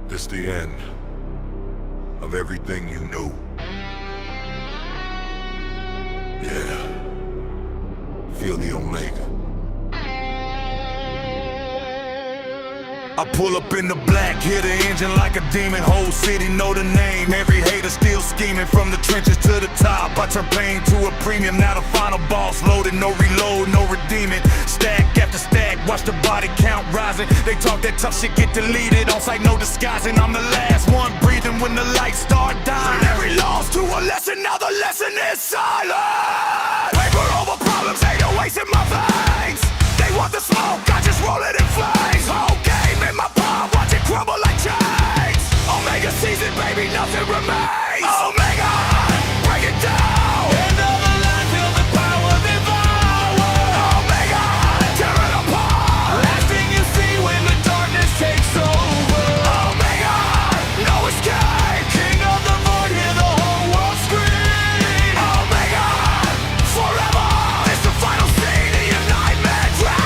This the end of everything you knew. Yeah. Feel the Omega. I pull up in the black, hear the engine like a demon. Whole city know the name. Every hater still scheming from the trenches to the top. I turn pain to a premium. Now the final boss loaded. No reload, no redeeming. Stack after stack, watch the body count rising. They talk that tough shit, get deleted. On sight, no disguising. I'm the last one breathing when the lights start dying. From every loss to a lesson, now the lesson is silence. Paper over problems, ain't no waste in my veins. They want the smoke, I just roll it in flames. Whole game in my palm, watch it crumble like chains. Omega season, baby, nothing remains. Omega, break it down. End of the line, feel the power devour. Omega, tear it apart. Last thing you see when the darkness takes over. Omega, no escape. King of the void, hear the whole world scream. Omega, forever. It's the final scene in your nightmare dream.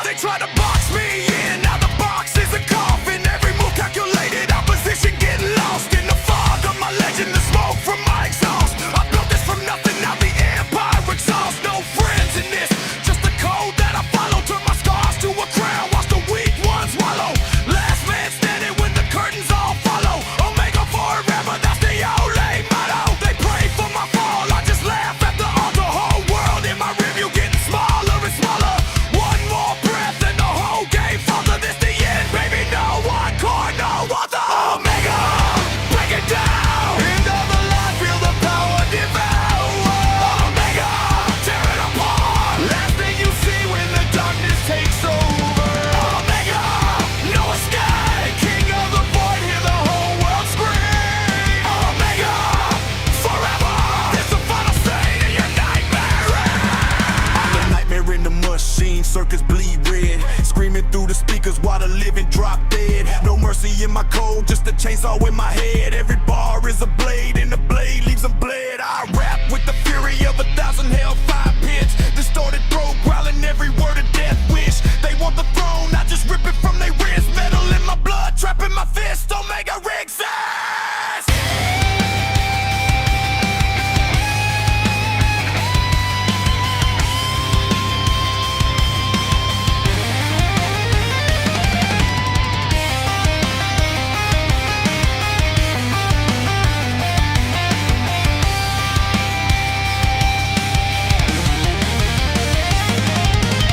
They tried to box me in, now the box is a coffin. Every move calculated, opposition getting lost in the fog of my legend, the smoke from my exhaust. I built this from nothing, now the empire exhausts. No friends in this, just the code that I follow. Turn my scars to a crown, watch the weak ones wallow. Last man standing when the curtains all follow. Omega forever, that's the only motto. They pray for my fall, I just laugh at the altar. Whole world in my rearview getting smaller and smaller. One more breath and the whole game falter. This the end, baby, no one core, no other. Omega, break it down. End of the line, feel the power devour. Omega, tear it apart. Last thing you see when the darkness takes over. Omega, no escape. King of the void, hear the whole world scream. Omega, forever. It's the final scene in your nightmare. I'm the nightmare in the machine, circus bleed red. Screaming through the speakers while the living drop dead. No mercy in my code, just a chainsaw in my head. Every bar is a blade, and the blade leaves them bled. I rap with the fury of 1,000 hellfire pits. Distorted throat, growling every word a death wish. They want the throne, I just rip it from their wrist. Metal in my blood, trapping my fist. Omega exists.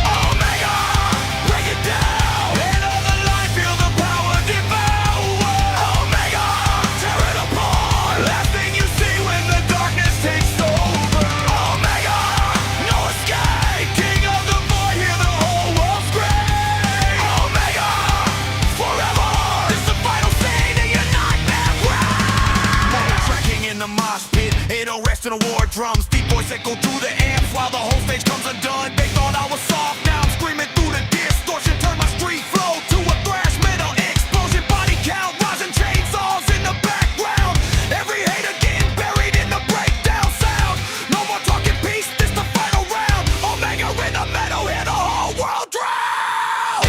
Omega, break it down. End of the line, feel the power devour. Omega, tear it apart. Last thing you see when the darkness takes over. Omega, no escape. King of the void, hear the whole world scream. Omega, forever. It's the final scene in your nightmare world. Tracking in the mosh pit, it don't rest in the war drums. Deep voice echo through the amps while the whole stage comes undone. They thought I was soft, now I'm screaming through the distortion. Turn my street flow to a thrash metal explosion. Body count, rising chainsaws in the background. Every hater getting buried in the breakdown sound. No more talking peace, this the final round. Omega in the metal, hear the whole world drown.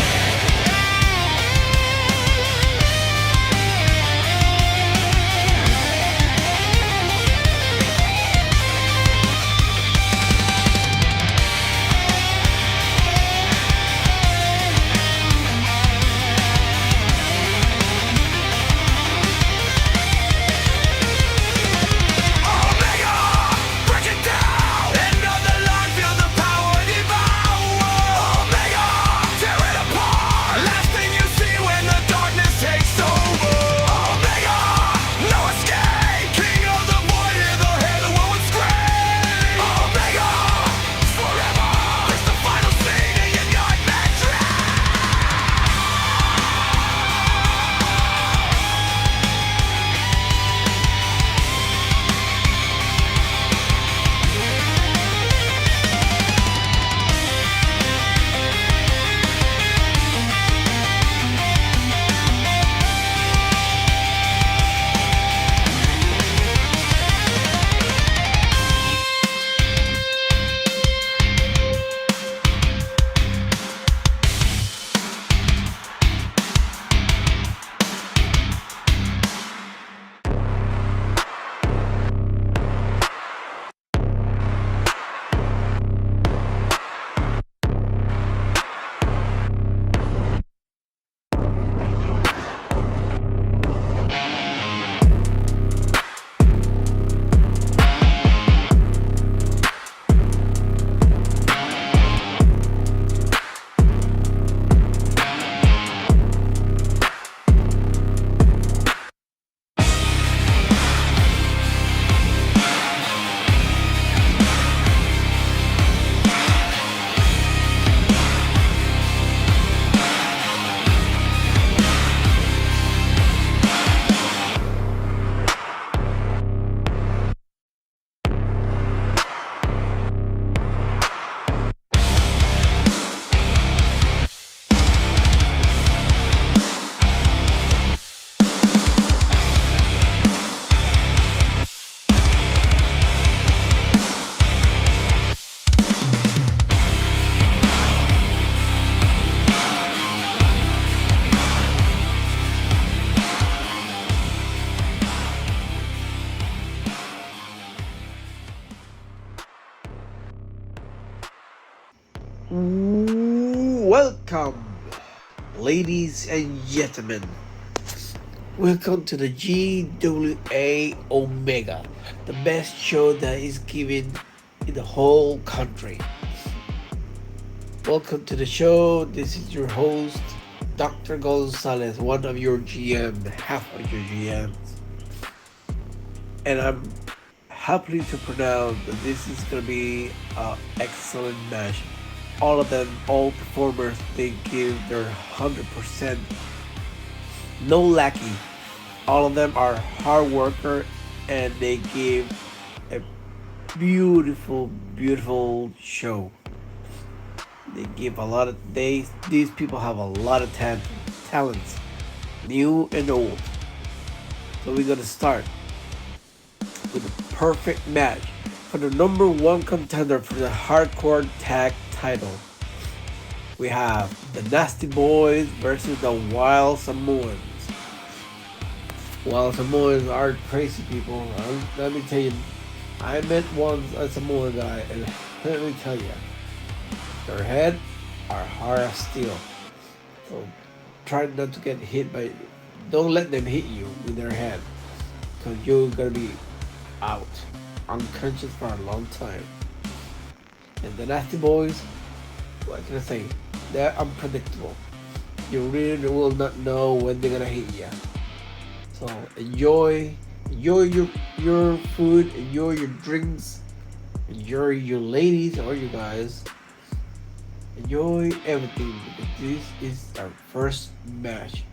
Welcome, ladies and gentlemen. Welcome to the GWA Omega, the best show that is given in the whole country. Welcome to the show. This is your host, Dr. Gonzalez, one of your GM, half of your GMs. And I'm happy to pronounce that this is going to be an excellent match. All of them, all performers, they give their 100%, no lacking. All of them are hard worker, and they give a beautiful, beautiful show. They give a lot of these people have a lot of talents, new and old. So we're gonna start with a perfect match for the number one contender for the hardcore tag title. We have the Nasty Boys versus the Wild Samoans. Wild Samoans are crazy people. Let me tell you, I met once a Samoan guy, and let me tell you, their head are hard as steel. So try not to get hit by. Don't let them hit you with their head, because you're gonna be out, unconscious for a long time. And the Nasty Boys, what can I say? They're unpredictable. You really will not know when they're gonna hit you. So enjoy your food, enjoy your drinks, enjoy your ladies or you guys. Enjoy everything because this is our first match.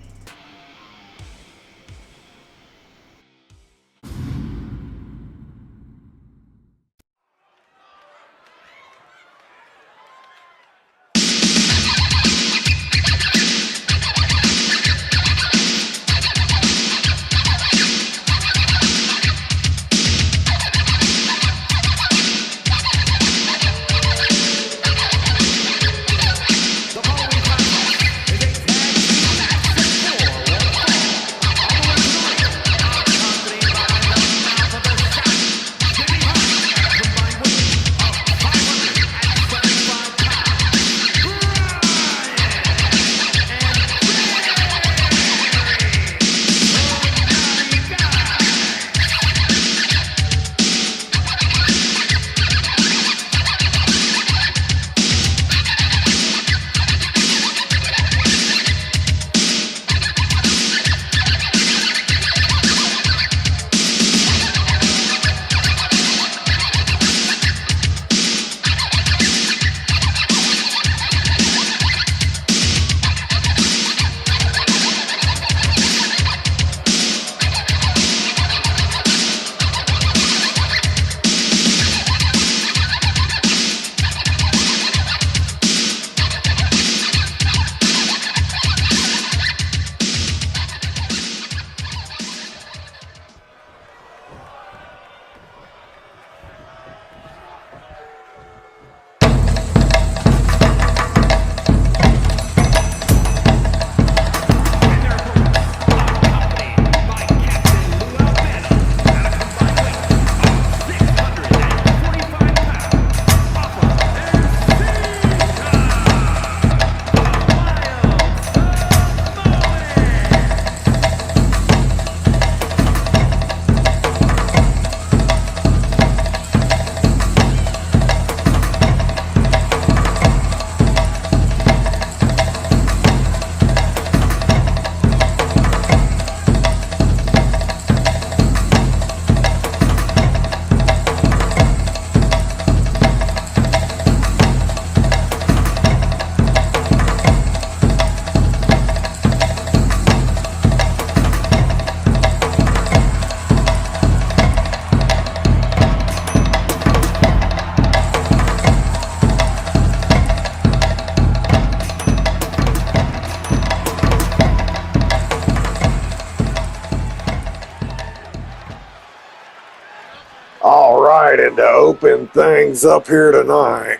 All right, and to open things up here tonight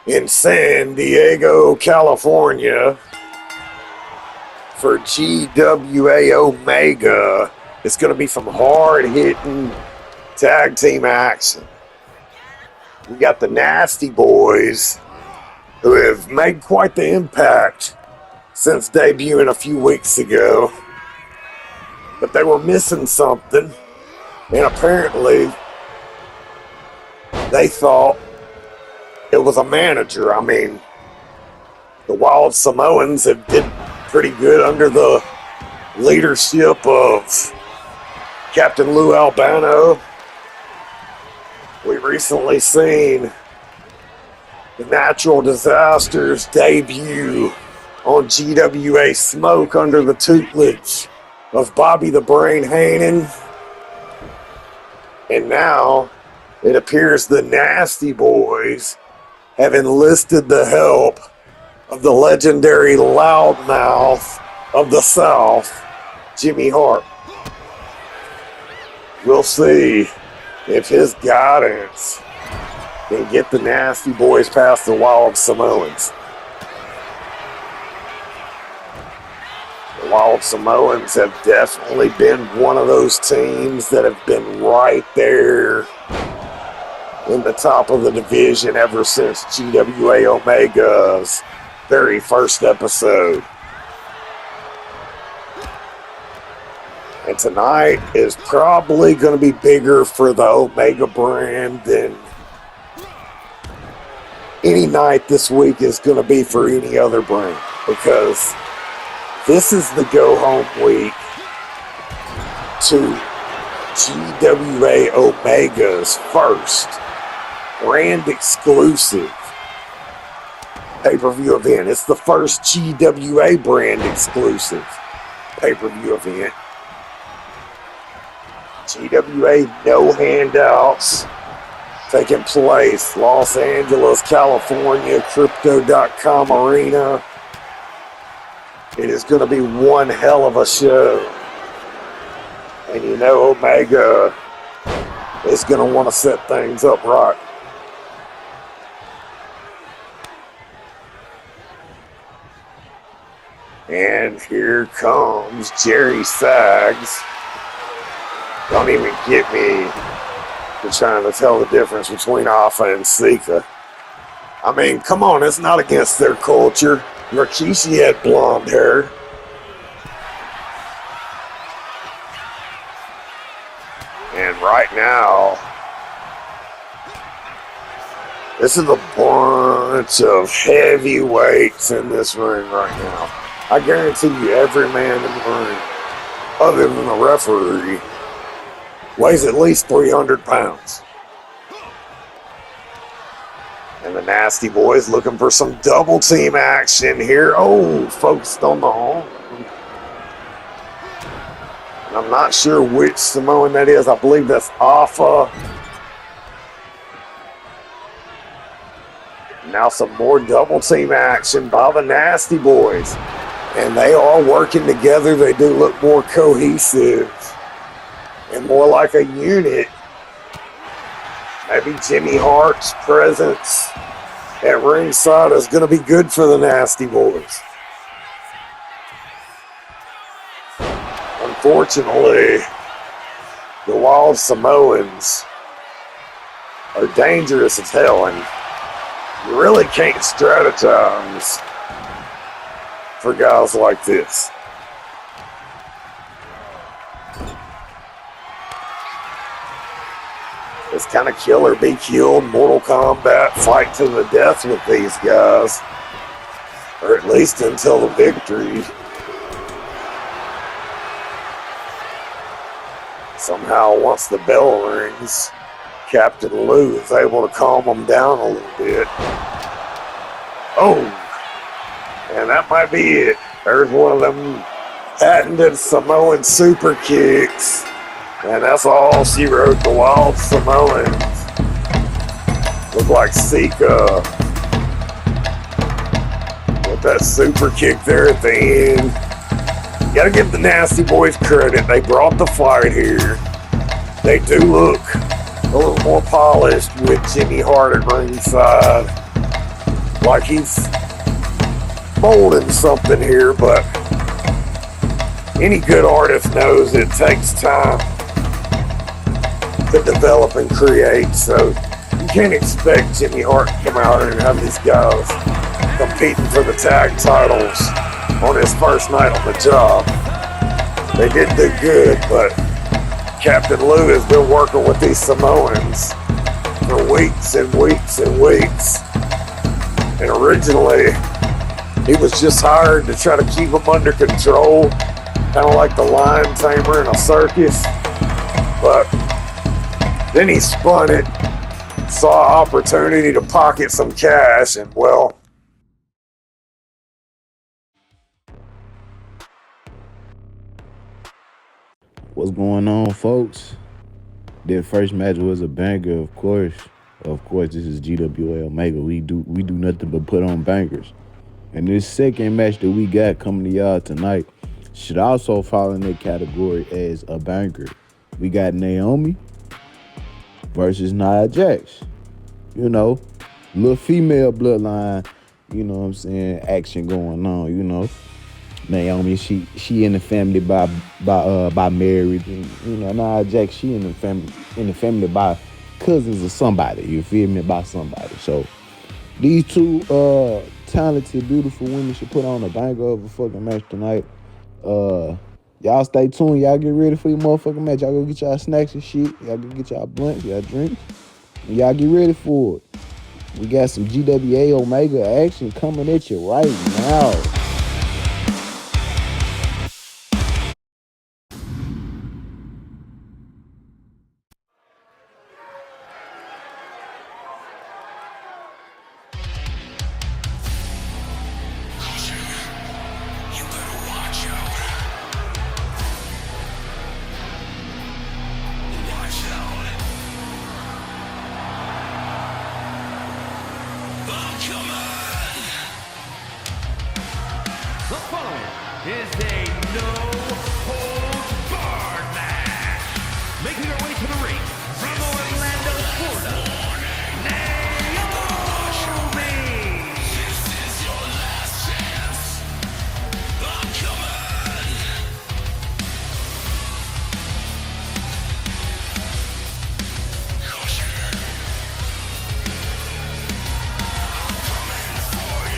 in San Diego, California, for GWA Omega, it's going to be some hard-hitting tag team action. We got the Nasty Boys who have made quite the impact since debuting a few weeks ago. But they were missing something, and apparently they thought it was a manager. I mean, the Wild Samoans have did pretty good under the leadership of Captain Lou Albano. We recently seen the Natural Disasters debut on GWA Smoke under the tutelage of Bobby the Brain Heenan. And now it appears the Nasty Boys have enlisted the help of the legendary loudmouth of the South, Jimmy Hart. We'll see if his guidance can get the Nasty Boys past the Wild Samoans. The Wild Samoans have definitely been one of those teams that have been right there in the top of the division ever since GWA Omega's very first episode. And tonight is probably going to be bigger for the Omega brand than any night this week is going to be for any other brand, because this is the go-home week to GWA Omega's first brand exclusive pay-per-view event. It's the first GWA brand exclusive pay-per-view event. GWA no handouts taking place. Los Angeles, California, Crypto.com Arena. It is going to be one hell of a show. And you know Omega is going to want to set things up right. And here comes Jerry Sags. Don't even get me for trying to tell the difference between Alpha and Sika. I mean, come on, it's not against their culture. Rikishi had blonde hair. And right now, this is a bunch of heavyweights in this ring right now. I guarantee you every man in the ring, other than the referee, weighs at least 300 pounds. And the Nasty Boys looking for some double team action here. Oh, focused on the arm. And I'm not sure which Samoan that is. I believe that's Alpha. Now some more double team action by the Nasty Boys. And they are working together. They do look more cohesive and more like a unit. Maybe Jimmy Hart's presence at ringside is going to be good for the Nasty Boys. Unfortunately, the Wild Samoans are dangerous as hell, and you really can't strategize for guys like this. It's kind of kill or be killed, Mortal Kombat, fight to the death with these guys. Or at least until the victory. Somehow, once the bell rings, Captain Lou is able to calm them down a little bit. Oh! And that might be it. There's one of them patented Samoan super kicks. And that's all she wrote. The Wild Samoans look like Sika with that super kick there at the end. You gotta give the Nasty Boys credit. They brought the fight here. They do look a little more polished with Jimmy Hart at ringside. Like he's molding something here, but any good artist knows it takes time to develop and create, so you can't expect Jimmy Hart to come out and have these guys competing for the tag titles on his first night on the job. They did do good, but Captain Lou has been working with these Samoans for weeks and weeks and weeks. And originally, he was just hired to try to keep them under control, kind of like the lion tamer in a circus. But then he spun it, saw an opportunity to pocket some cash, and well, what's going on, folks? Their first match was a banger, of course. Of course, this is GWA Omega. We do nothing but put on bangers. And this second match that we got coming to y'all tonight should also fall in that category as a banger. We got Naomi versus Nia Jax. You know, little female bloodline, you know what I'm saying, action going on, you know. Naomi, she in the family by marriage, and you know, Nia Jax, she in the family by cousins of somebody, you feel me, by somebody. So these two talented, beautiful women should put on a banger of a fucking match tonight. Y'all stay tuned. Y'all get ready for your motherfucking match. Y'all go get y'all snacks and shit. Y'all go get y'all blunts, y'all drinks. And y'all get ready for it. We got some GWA Omega action coming at you right now. The following is a no-holds-barred match. Making her way to the ring from Orlando, Florida, Naomi. This is your last chance. I'm coming. Caution. I'm coming for you.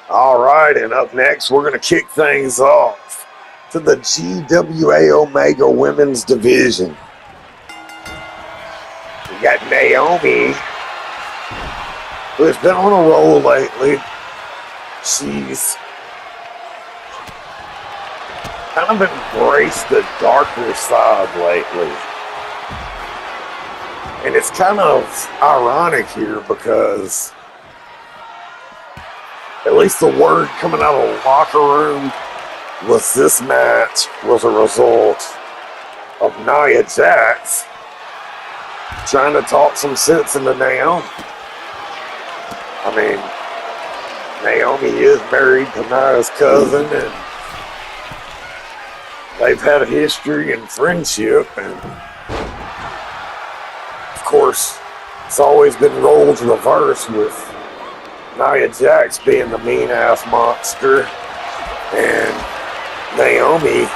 all right, and up next, we're going to kick things off to the GWA Omega Women's Division. We got Naomi, who has been on a roll lately. She's kind of embraced the darker side lately. And it's kind of ironic here because at least the word coming out of the locker room was this match was a result of Nia Jax trying to talk some sense into Naomi. I mean, Naomi is married to Nia's cousin, and they've had a history and friendship, and of course, it's always been roles reversed with Nia Jax being the mean-ass monster and Naomi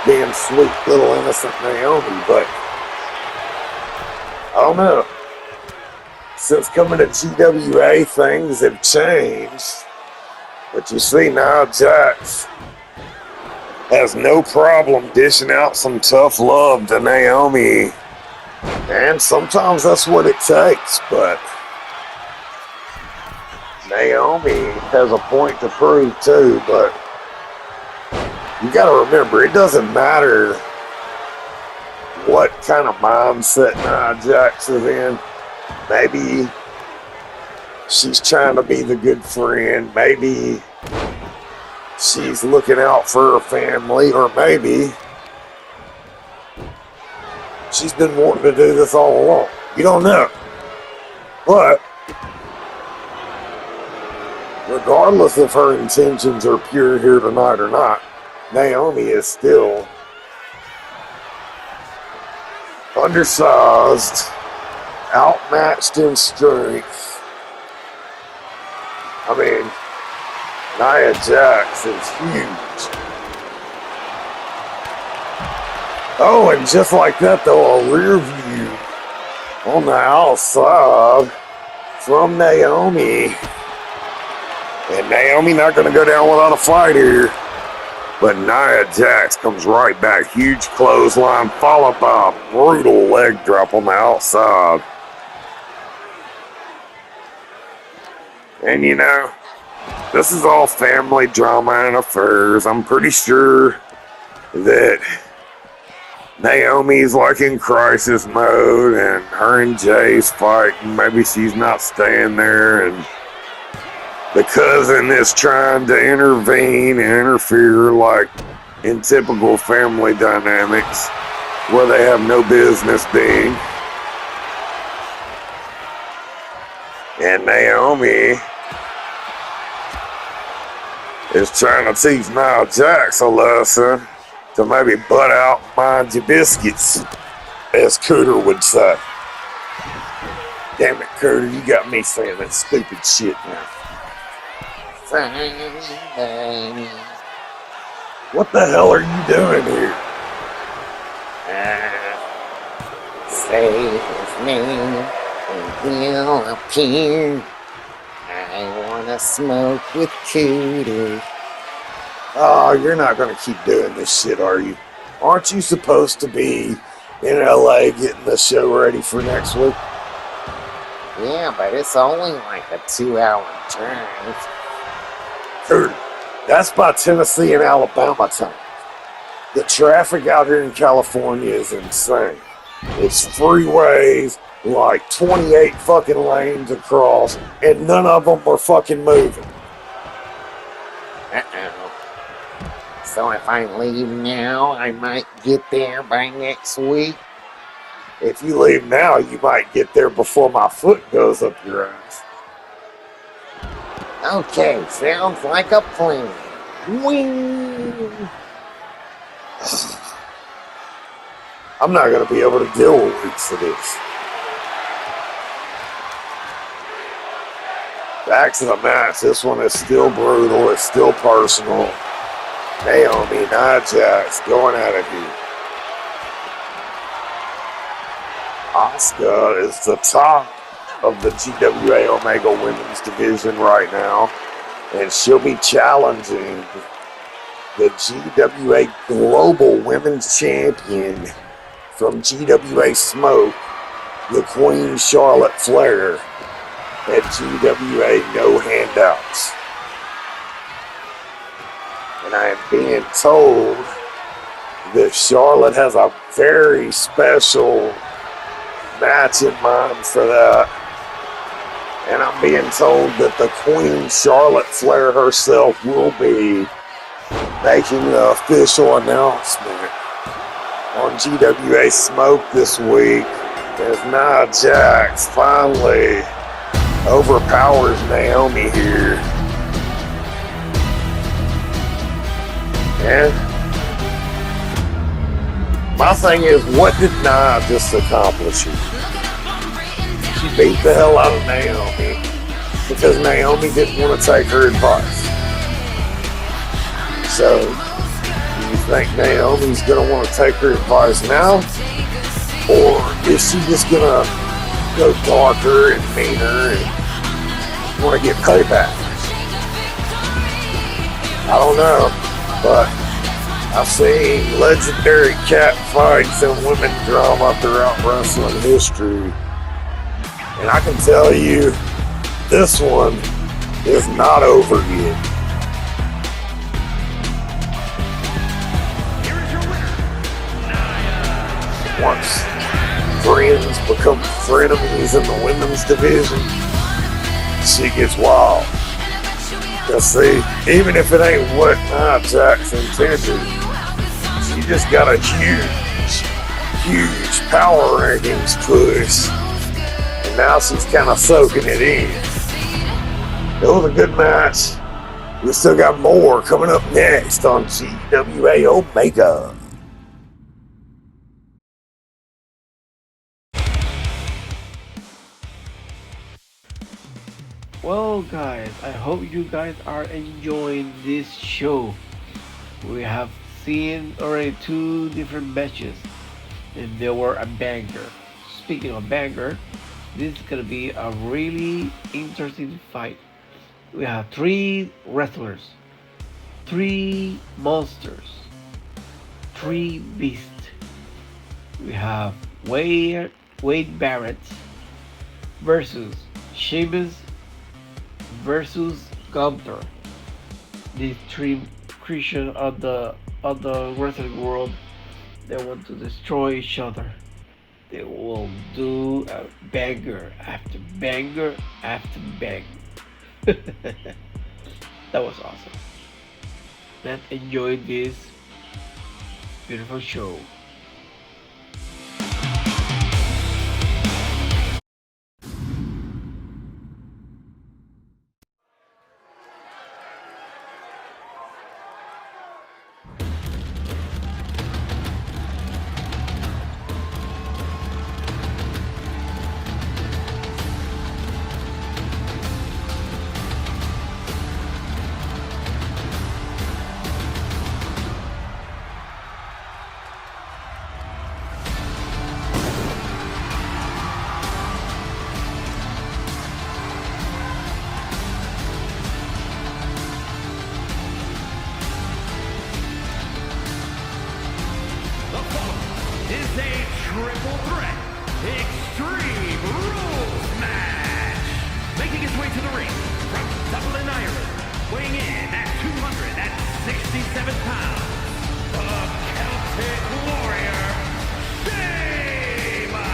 being sweet little innocent Naomi. But I don't know. Since coming to GWA, things have changed. But you see, Nia Jax has no problem dishing out some tough love to Naomi. And sometimes that's what it takes, but Naomi has a point to prove too. But you gotta remember, it doesn't matter what kind of mindset Nia Jax is in. Maybe she's trying to be the good friend. Maybe she's looking out for her family. Or maybe she's been wanting to do this all along. You don't know. But regardless if her intentions are pure here tonight or not, Naomi is still undersized, outmatched in strength. I mean, Nia Jax is huge. Oh, and just like that though, a rear view on the outside from Naomi. And Naomi not going to go down without a fight here. But Nia Jax comes right back. Huge clothesline followed by a brutal leg drop on the outside. And you know, this is all family drama and affairs. I'm pretty sure that Naomi's like in crisis mode and her and Jay's fighting. Maybe she's not staying there, and the cousin is trying to intervene and interfere like in typical family dynamics where they have no business being. And Naomi is trying to teach Nia Jax a lesson to maybe butt out and mind your biscuits, as Cooter would say. Damn it, Cooter, you got me saying that stupid shit now. What the hell are you doing here? Stay with me and he'll appear. I wanna smoke with Cooter. Oh, you're not gonna keep doing this shit, are you? Aren't you supposed to be in LA getting the show ready for next week? Yeah, but it's only like a 2-hour drive. Dude, that's by Tennessee and Alabama time. The traffic out here in California is insane. It's freeways, like 28 fucking lanes across, and none of them are fucking moving. Uh-oh. So if I leave now, I might get there by next week? If you leave now, you might get there before my foot goes up your ass. Okay, sounds like a plan. Wing! I'm not going to be able to deal with weeks of this. Back to the match. This one is still brutal. It's still personal. Naomi, Nia Jax going at it here. Asuka is the top of the GWA Omega Women's Division right now, and she'll be challenging the GWA Global Women's Champion from GWA Smoke, the Queen Charlotte Flair, at GWA No Handouts. And I am being told that Charlotte has a very special match in mind for that. And I'm being told that the Queen Charlotte Flair herself will be making the official announcement on GWA Smoke this week as Nia Jax finally overpowers Naomi here. And my thing is, what did Nia just accomplish here? She beat the hell out of Naomi because Naomi didn't want to take her advice. So, do you think Naomi's going to want to take her advice now? Or is she just going to go darker and meaner and want to get payback? I don't know, but I've seen legendary cat fights and women drama throughout wrestling history. And I can tell you, this one is not over yet. Once friends become frenemies in the women's division, she gets wild. Cause see, even if it ain't what Nia Jax intended, she just got a huge power rankings push. And now she's kind of soaking it in. It was a good match. We still got more coming up next on GWA Omega. Well, guys, I hope you guys are enjoying this show. We have seen already 2 different matches, and they were a banger. Speaking of banger, this is gonna be a really interesting fight. We have 3 wrestlers, 3 monsters, 3 beasts. We have Wade Barrett versus Sheamus versus Gunther. These 3 creatures of the wrestling world, they want to destroy each other. They will do a banger after banger after banger. That was awesome. Let's enjoy this beautiful show. Is a triple threat extreme rules match. Making his way to the ring from Dublin, Ireland, weighing in at 267 pounds, the Celtic Warrior, Sheamus.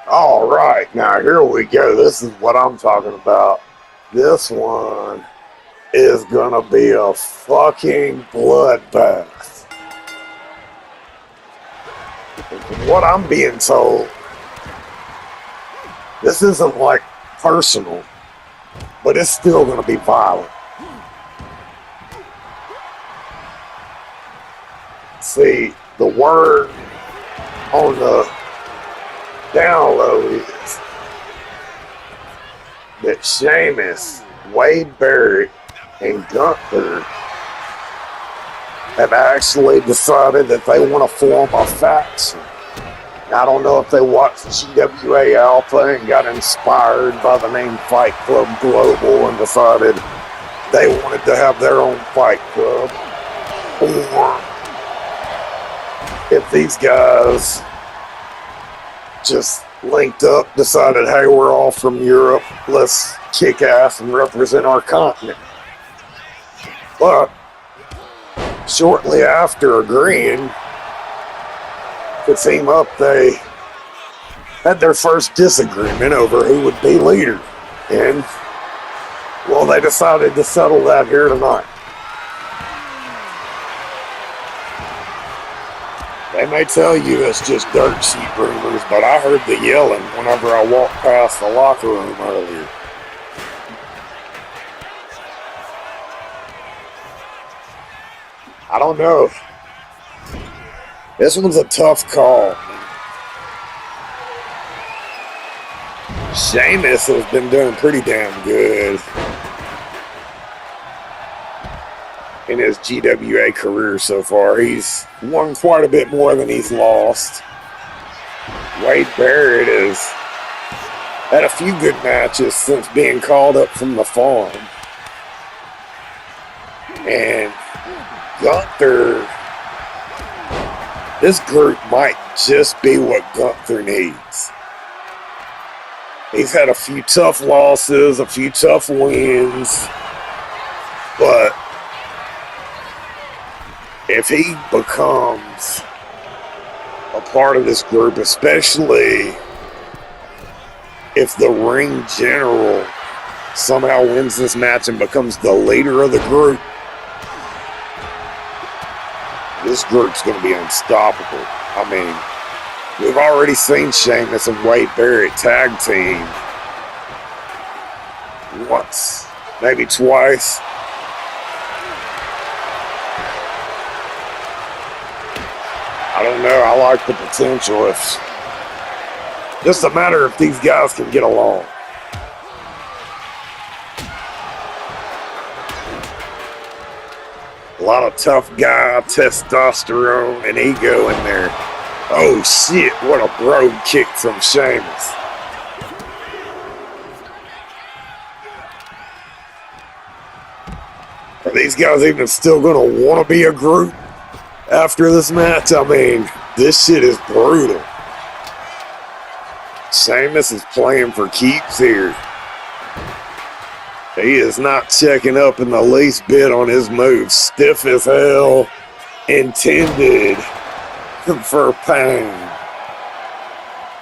All right, now here we go. This is what I'm talking about. This one is gonna be a fucking bloodbath. And from what I'm being told, this isn't like personal, but it's still gonna be violent. See, the word on the down low is that Sheamus, Wade Barrett, and Gunther have actually decided that they want to form a faction. I don't know if they watched GWA Alpha and got inspired by the name Fight Club Global and decided they wanted to have their own fight club, or if these guys just linked up, decided, hey, we're all from Europe, let's kick ass and represent our continent. But shortly after agreeing to team up, they had their first disagreement over who would be leader. And, well, they decided to settle that here tonight. They may tell you it's just dirt sheet rumors, but I heard the yelling whenever I walked past the locker room earlier. I don't know. This one's a tough call. Sheamus has been doing pretty damn good in his GWA career so far. He's won quite a bit more than he's lost. Wade Barrett has had a few good matches since being called up from the farm. And Gunther, this group might just be what Gunther needs. He's had a few tough losses, a few tough wins, but if he becomes a part of this group, especially if the ring general somehow wins this match and becomes the leader of the group, this group's going to be unstoppable. I mean, we've already seen Sheamus and Wade Barrett tag team once, maybe twice. I don't know. I like the potential. It's just a matter if these guys can get along. A lot of tough guy, testosterone, and ego in there. Oh shit, what a brogue kick from Sheamus. Are these guys even still going to want to be a group after this match? I mean, this shit is brutal. Sheamus is playing for keeps here. He is not checking up in the least bit on his moves. Stiff as hell, intended for pain.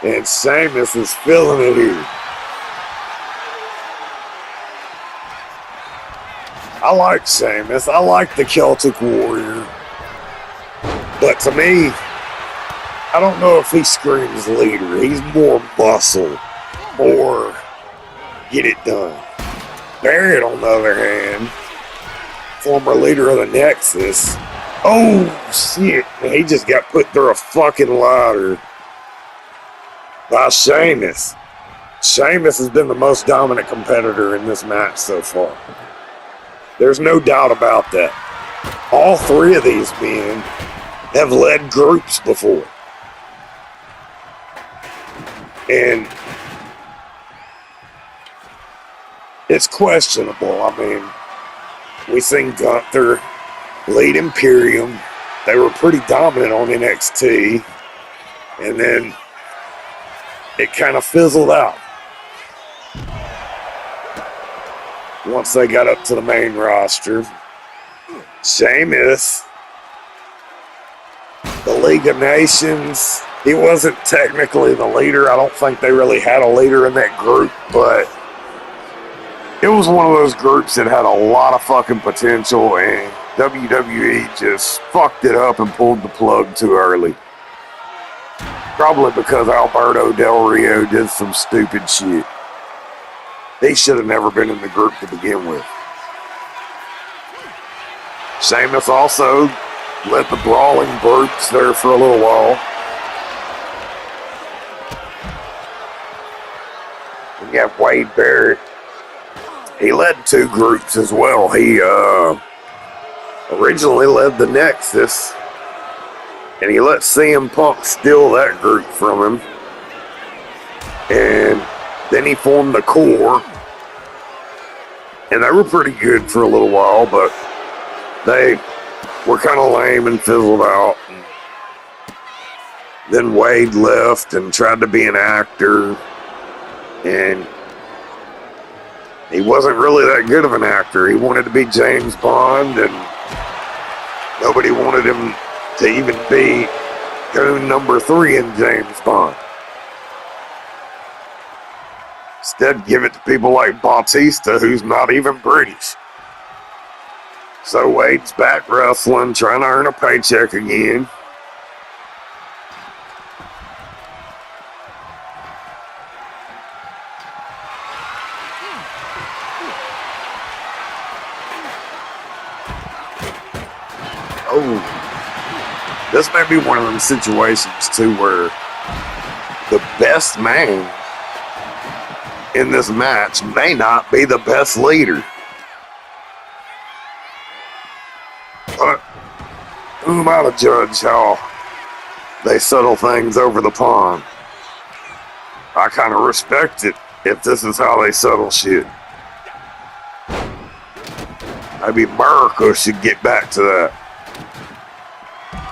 And Sheamus is feeling it here. I like Sheamus. I like the Celtic Warrior. But to me, I don't know if he screams leader. He's more muscle, more get it done. Barrett, on the other hand, former leader of the Nexus. Oh, shit. He just got put through a fucking ladder by Sheamus. Sheamus has been the most dominant competitor in this match so far. There's no doubt about that. All three of these men have led groups before. And it's questionable. I mean, we seen Gunther lead Imperium. They were pretty dominant on NXT. And then it kind of fizzled out once they got up to the main roster. Sheamus, the League of Nations, He wasn't technically the leader. I don't think they really had a leader in that group, but it was one of those groups that had a lot of fucking potential, and WWE just fucked it up and pulled the plug too early. Probably because Alberto Del Rio did some stupid shit. They should have never been in the group to begin with. Sheamus also led the brawling groups there for a little while. You have Wade Barrett. He led two groups as well. He originally led the Nexus, and he let CM Punk steal that group from him. And then he formed the Core, and they were pretty good for a little while, but they were kind of lame and fizzled out. And then Wade left and tried to be an actor, and he wasn't really that good of an actor. He wanted to be James Bond, and nobody wanted him to even be goon number 3 in James Bond. Instead, give it to people like Bautista, who's not even British. So Wade's back wrestling, trying to earn a paycheck again. Oh, this may be one of them situations too where the best man in this match may not be the best leader. But who am I to judge how they settle things over the pond? I kind of respect it if this is how they settle shit. Maybe America should get back to that.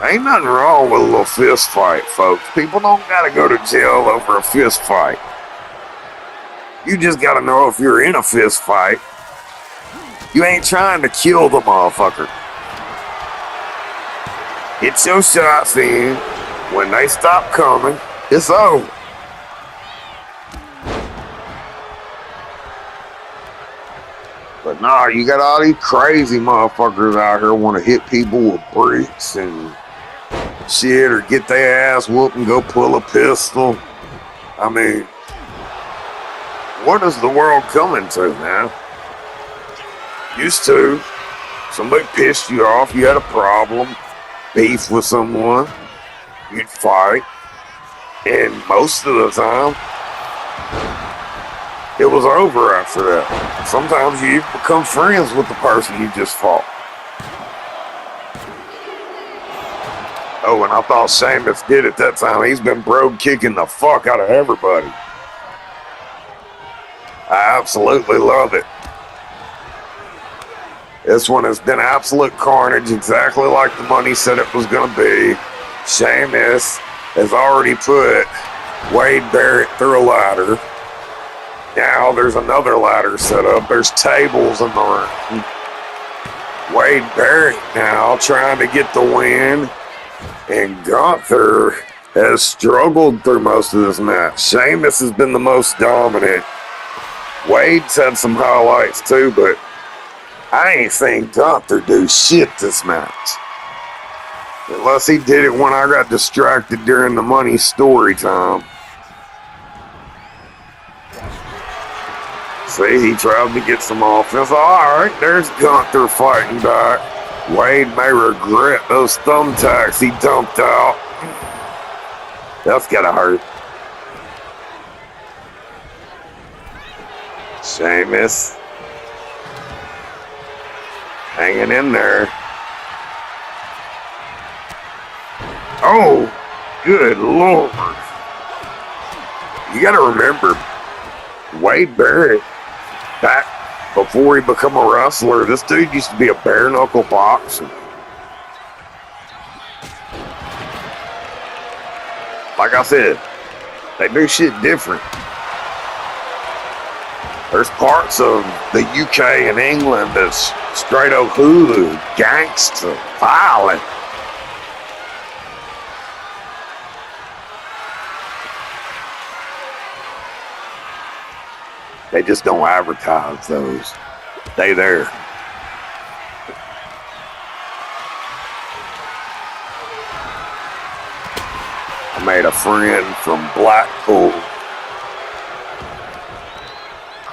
Ain't nothing wrong with a little fist fight, folks. People don't gotta go to jail over a fist fight. You just gotta know if you're in a fist fight, you ain't trying to kill the motherfucker. Get your shots in. When they stop coming, it's over. But nah, you got all these crazy motherfuckers out here want to hit people with bricks and shit, or get their ass whooped and go pull a pistol. I mean, what is the world coming to now? Used to, somebody pissed you off, you had a problem, beef with someone, you'd fight, and most of the time, it was over after that. Sometimes you become friends with the person you just fought. Oh, and I thought Sheamus did it that time. He's been bro kicking the fuck out of everybody. I absolutely love it. This one has been absolute carnage, exactly like the money said it was going to be. Sheamus has already put Wade Barrett through a ladder. Now there's another ladder set up. There's tables in the ring. Wade Barrett now trying to get the win. And Gunther has struggled through most of this match. Sheamus has been the most dominant. Wade's had some highlights too, but I ain't seen Gunther do shit this match. Unless he did it when I got distracted during the money story time. See, he tried to get some offense. Alright, there's Gunther fighting back. Wade may regret those thumbtacks he dumped out. That's gotta hurt. Sheamus hanging in there. Oh, good Lord. You gotta remember, Wade Barrett, back before he became a wrestler, this dude used to be a bare knuckle boxer. Like I said, they do shit different. There's parts of the UK and England that's straight up hoodoo, gangster, violent. They just don't advertise those. They there. I made a friend from Blackpool.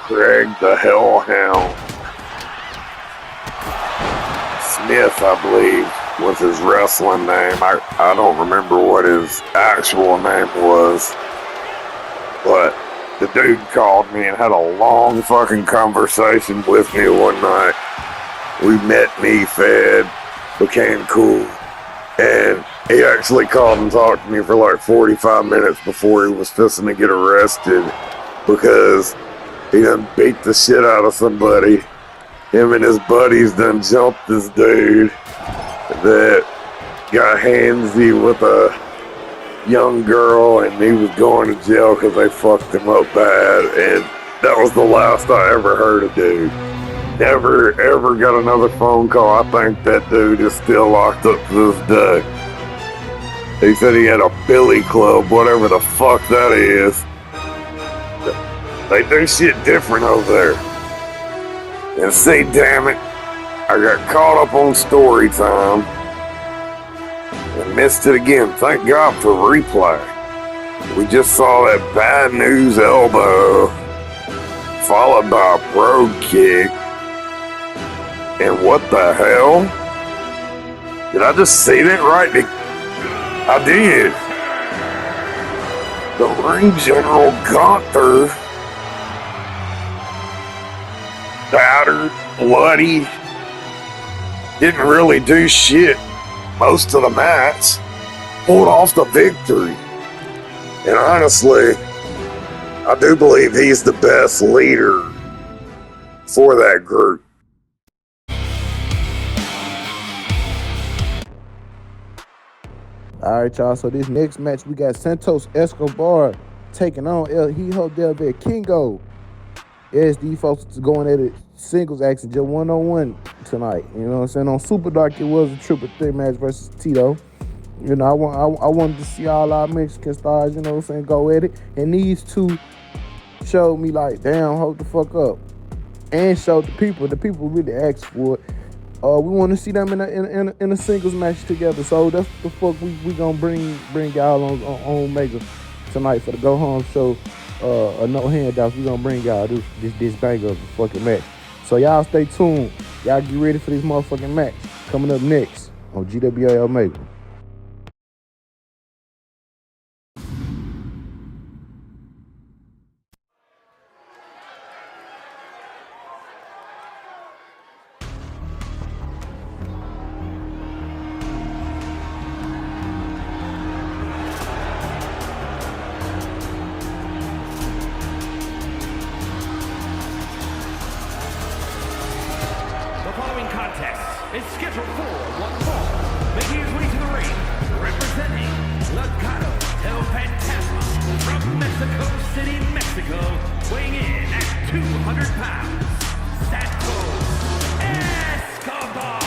Craig the Hellhound Smith, I believe, was his wrestling name. I don't remember what his actual name was. But the dude called me and had a long fucking conversation with me one night. We met, me fed, became cool. And he actually called and talked to me for like 45 minutes before he was fixing to get arrested because he done beat the shit out of somebody. Him and his buddies done jumped this dude that got handsy with a young girl, and he was going to jail because they fucked him up bad. And that was the last I ever heard of dude. Never ever got another phone call. I think that dude is still locked up to this day. He said he had a billy club, whatever the fuck that is. They do shit different over there. And see, damn it, I got caught up on story time and missed it again. Thank God for replay. We just saw that bad news elbow followed by a brogue kick. And what the hell? Did I just see that right? I did. The ring general Gunther, battered, bloody, didn't really do shit most of the match, pulled off the victory. And honestly, I do believe he's the best leader for that group. All right, y'all. So this next match, we got Santos Escobar taking on El Hijo del Vikingo. Yes, these folks going at it singles action, just one-on-one tonight. You know what I'm saying? On Super Dark, it was a triple threat match versus Tito. You know, I wanted to see all our Mexican stars, you know what I'm saying, go at it. And these two showed me like, damn, hold the fuck up. And showed the people really asked for it. We want to see them in a singles match together. So that's the fuck we gonna bring y'all on Omega tonight for the go home show. No handouts. We gonna bring y'all this banger of a fucking match. So y'all stay tuned. Y'all get ready for this motherfucking match coming up next on GWA Omega. The following contest is scheduled for one fall, making his way to the ring, representing Legado del Fantasma from Mexico City, Mexico, weighing in at 200 pounds, Santos Escobar.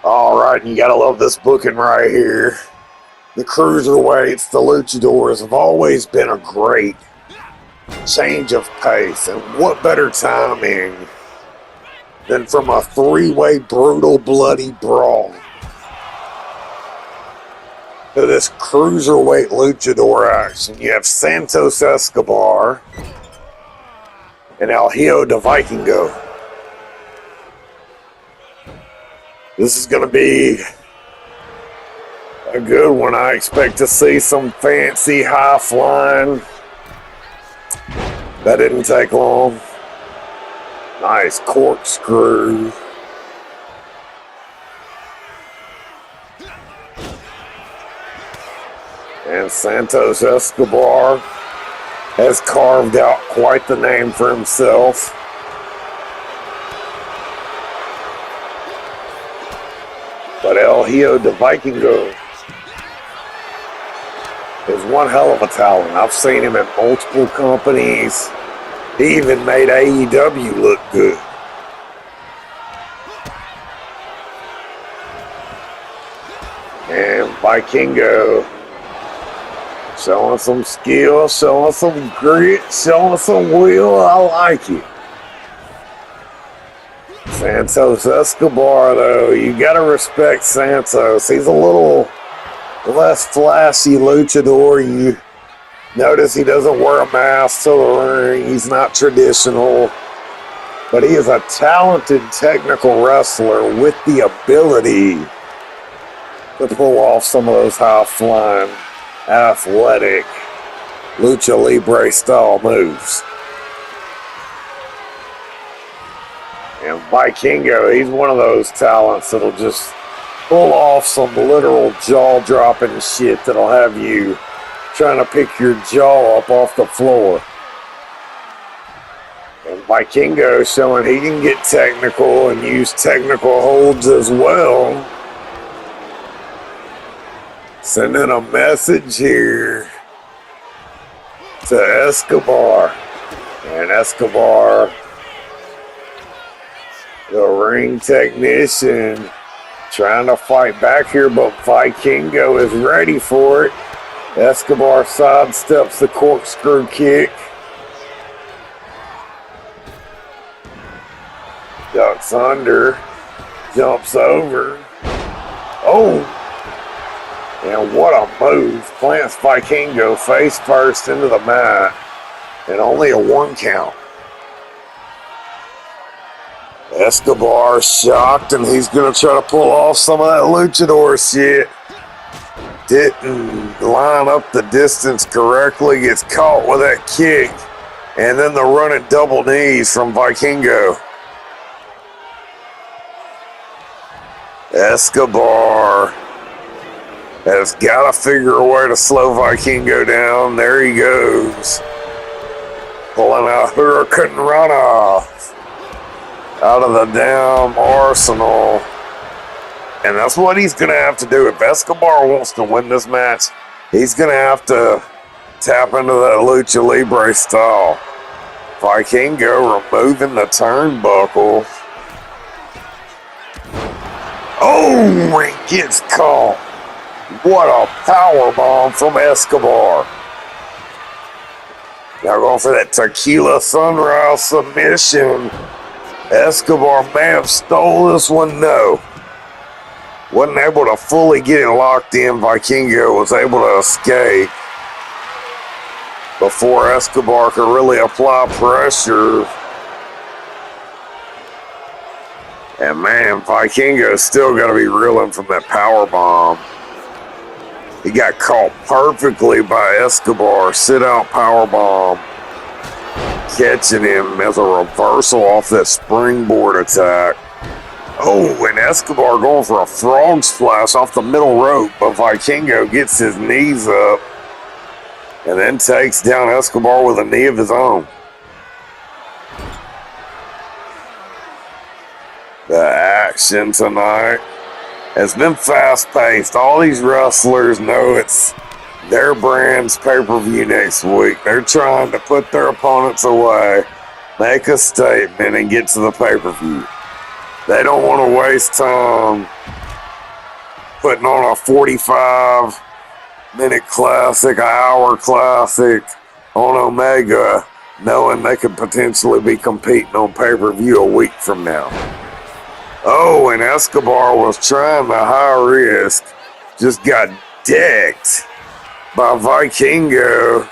Alright, and you gotta love this booking right here. The cruiserweights, the luchadors have always been a great change of pace, and what better timing than from a three-way brutal bloody brawl to this cruiserweight luchador action. You have Santos Escobar and El Hijo de Vikingo. This is going to be a good one. I expect to see some fancy high flying. That didn't take long. Nice corkscrew. And Santos Escobar has carved out quite the name for himself. But El Hijo de Vikingo is one hell of a talent. I've seen him at multiple companies. He even made AEW look good. And Vikingo showing some skill, showing some grit, showing some will. I like it. Santos Escobar, though, you gotta respect Santos. He's a little less flashy luchador. You notice he doesn't wear a mask to the ring. He's not traditional. But he is a talented technical wrestler with the ability to pull off some of those high-flying, athletic, lucha libre style moves. And Vikingo, he's one of those talents that'll just pull off some literal jaw-dropping shit that'll have you trying to pick your jaw up off the floor. And Vikingo showing he can get technical and use technical holds as well. Sending a message here to Escobar. And Escobar, the ring technician, trying to fight back here, but Vikingo is ready for it. Escobar sidesteps the corkscrew kick. Ducks under, jumps over. Oh! And what a move. Plants Vikingo face first into the mat. And only a 1 count. Escobar shocked, and he's going to try to pull off some of that luchador shit. Didn't line up the distance correctly, gets caught with that kick, and then the running double knees from Vikingo. Escobar has got to figure a way to slow Vikingo down. There he goes. Pulling out Hurricane Rana out of the damn arsenal. And that's what he's going to have to do. If Escobar wants to win this match, he's going to have to tap into that lucha libre style. Vikingo removing the turnbuckle. Oh, he gets caught. What a power bomb from Escobar. Now going for that tequila sunrise submission. Escobar may have stole this one, no. Wasn't able to fully get it locked in. Vikingo was able to escape before Escobar could really apply pressure. And man, Vikingo's still got to be reeling from that power bomb. He got caught perfectly by Escobar. Sit out power bomb. Catching him as a reversal off that springboard attack. Oh, and Escobar going for a frog splash off the middle rope, but Vikingo gets his knees up and then takes down Escobar with a knee of his own. The action tonight has been fast-paced. All these wrestlers know it's their brand's pay-per-view next week. They're trying to put their opponents away, make a statement, and get to the pay-per-view. They don't want to waste time putting on a 45-minute classic, an hour classic on Omega, knowing they could potentially be competing on pay-per-view a week from now. Oh, and Escobar was trying the high risk, just got decked by Vikingo,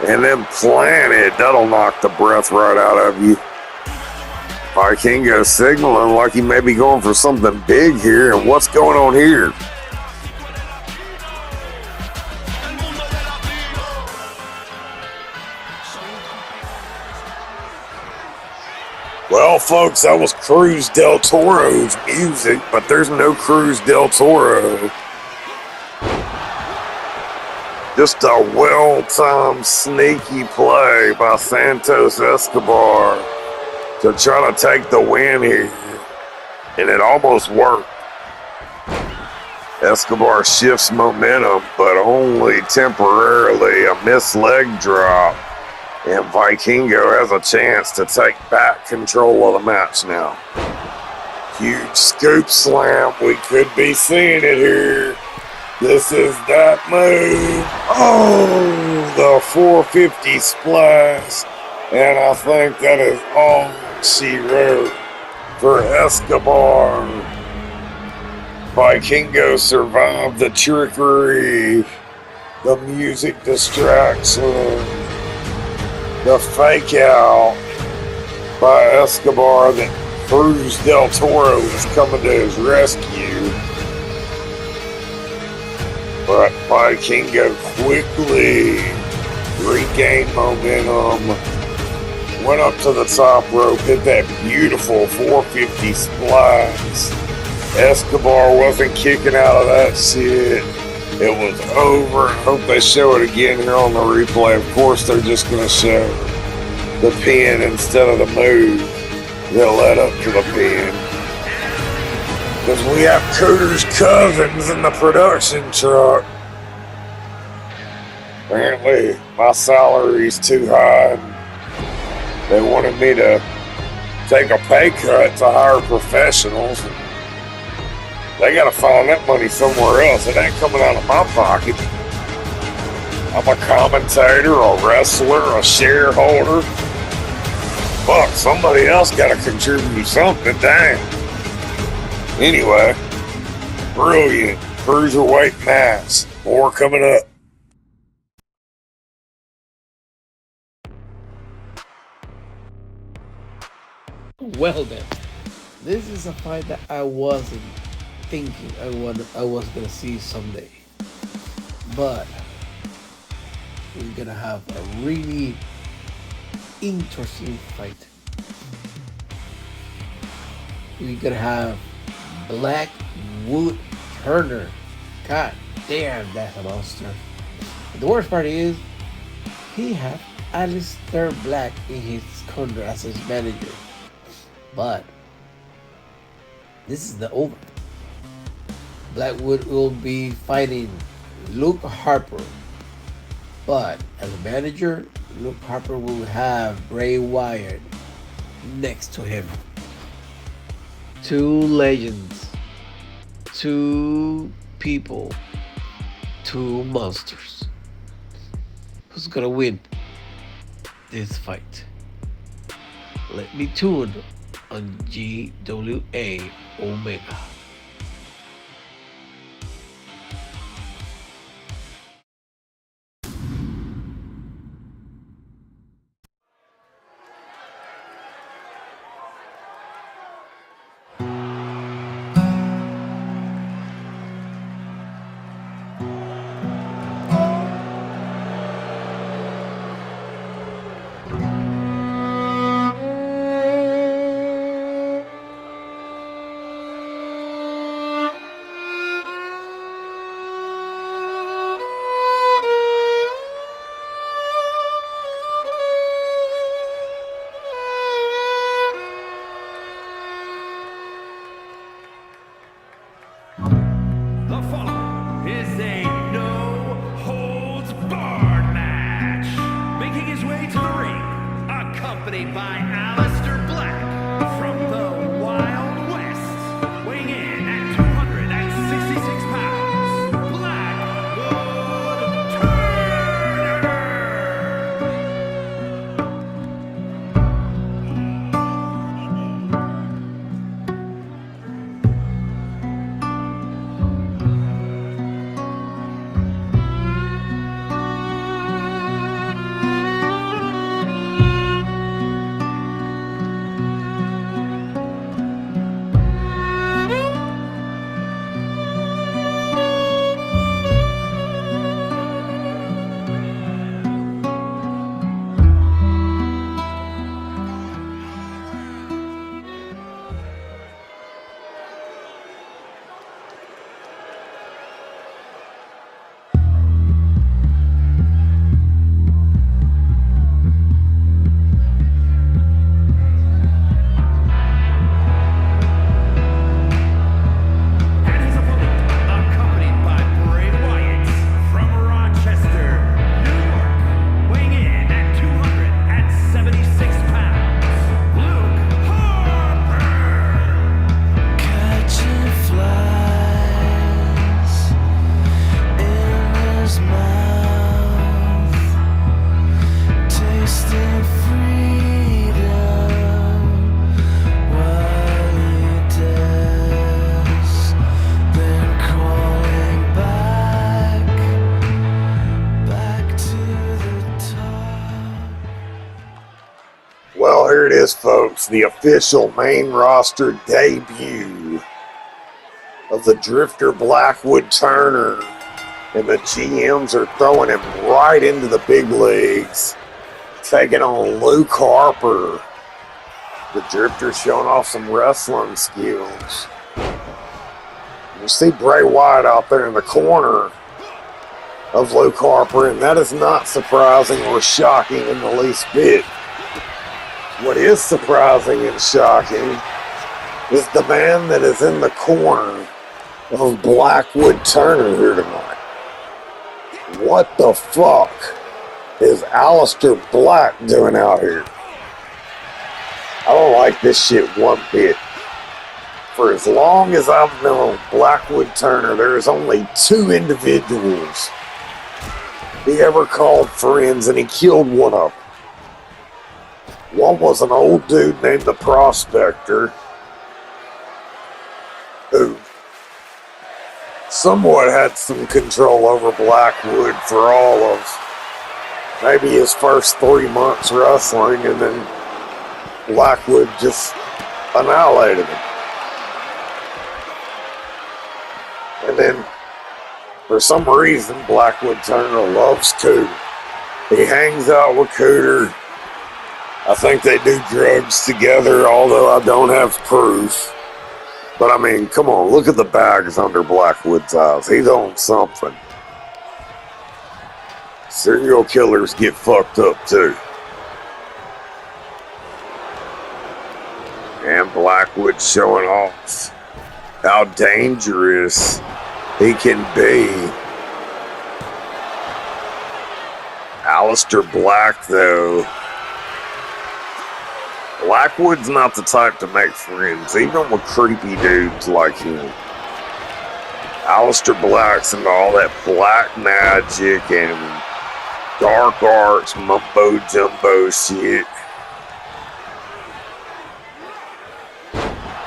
and then planted. That'll knock the breath right out of you. Vikingo signaling like he may be going for something big here, and what's going on here? Well, folks, that was Cruz del Toro's music, but there's no Cruz del Toro. Just a well-timed sneaky play by Santos Escobar to try to take the win here, and it almost worked. Escobar shifts momentum, but only temporarily. A missed leg drop, and Vikingo has a chance to take back control of the match now. Huge scoop slam. We could be seeing it here. This is that move. Oh, the 450 splash. And I think that is all she wrote for Escobar. Vikingo survived the trickery, the music distraction, the fake out by Escobar that Cruz del Toro was coming to his rescue. But Vikingo quickly regained momentum, went up to the top rope, hit that beautiful 450 splash. Escobar wasn't kicking out of that shit. It was over. I hope they show it again here on the replay. Of course, they're just going to show the pin instead of the move that led up to the pin. Because we have Cooter's cousins in the production truck. Apparently, my salary's too high. They wanted me to take a pay cut to hire professionals. They gotta find that money somewhere else. It ain't coming out of my pocket. I'm a commentator, a wrestler, a shareholder. Fuck, somebody else gotta contribute something, dang. Anyway, brilliant cruiserweight match. More coming up. Well then, this is a fight that I wasn't thinking I was gonna see someday, but we're gonna have a really interesting fight. We're gonna have Blackwood Turner. God damn, that's a monster. The worst part is he had Alistair Black in his corner as his manager, but this is the over. Blackwood will be fighting Luke Harper, but as a manager, Luke Harper will have Bray Wyatt next to him. Two legends, two people, two monsters. Who's gonna win this fight? Let me tune on GWA Omega. The following is a no-holds-barred match. Making his way to the ring, accompanied by Alistair Black from the Wild West, weighing in at 265 folks, the official main roster debut of the Drifter Blackwood Turner. And the GMs are throwing him right into the big leagues, taking on Luke Harper. The Drifter showing off some wrestling skills. You see Bray Wyatt out there in the corner of Luke Harper, and that is not surprising or shocking in the least bit. What is surprising and shocking is the man that is in the corner of Blackwood Turner here tonight. What the fuck is Aleister Black doing out here? I don't like this shit one bit. For as long as I've known Blackwood Turner, there is only 2 individuals he ever called friends, and he killed one of them. One was an old dude named the Prospector, who somewhat had some control over Blackwood for all of maybe his first 3 months wrestling, and then Blackwood just annihilated him. And then, for some reason, Blackwood Turner loves Cooter. He hangs out with Cooter. I think they do drugs together, although I don't have proof. But I mean, come on, look at the bags under Blackwood's eyes. He's on something. Serial killers get fucked up too. And Blackwood showing off how dangerous he can be. Aleister Black, though, Blackwood's not the type to make friends, even with creepy dudes like him. Aleister Black's into all that black magic and dark arts, mumbo jumbo shit.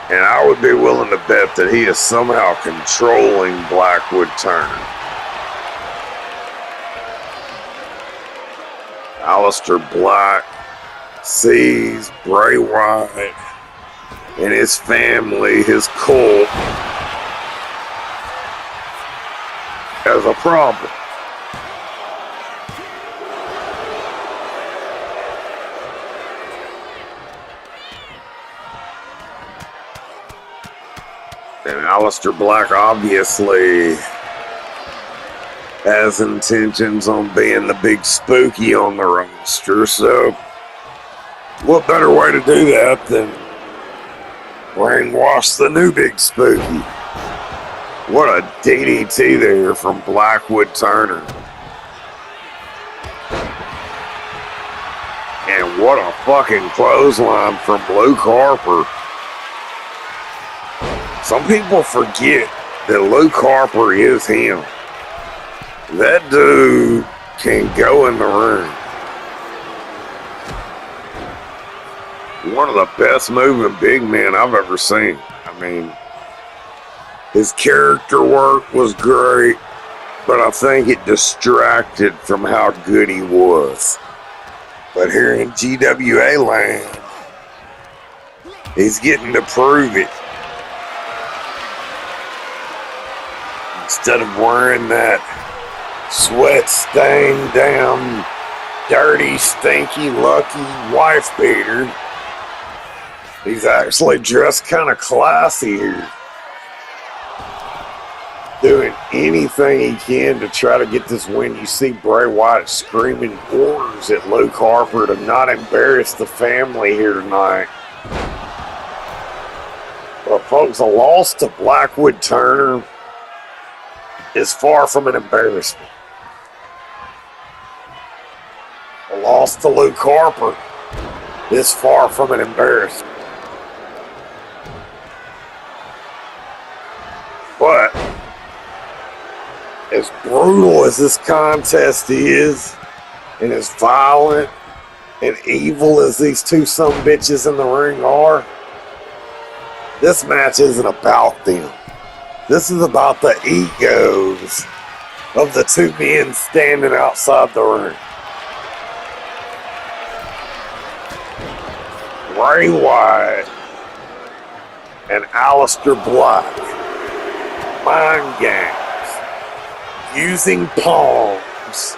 And I would be willing to bet that he is somehow controlling Blackwood Turner. Aleister Black sees Bray Wyatt and his family, his cult, as a problem. And Aleister Black obviously has intentions on being the big spooky on the roster, so what better way to do that than brainwash the new big spooky? What a DDT there from Blackwood Turner. And what a fucking clothesline from Luke Harper. Some people forget that Luke Harper is him. That dude can go in the ring. One of the best moving big men I've ever seen. I mean, his character work was great, but I think it distracted from how good he was. But here in GWA land, he's getting to prove it. Instead of wearing that sweat-stained, damn, dirty, stinky, lucky wife beater, he's actually dressed kind of classy here. Doing anything he can to try to get this win. You see Bray Wyatt screaming orders at Luke Harper to not embarrass the family here tonight. But folks, a loss to Blackwood Turner is far from an embarrassment. A loss to Luke Harper is far from an embarrassment. But as brutal as this contest is, and as violent and evil as these two sumbitches in the ring are, this match isn't about them. This is about the egos of the two men standing outside the ring. Bray Wyatt and Aleister Black. Mind games. Using palms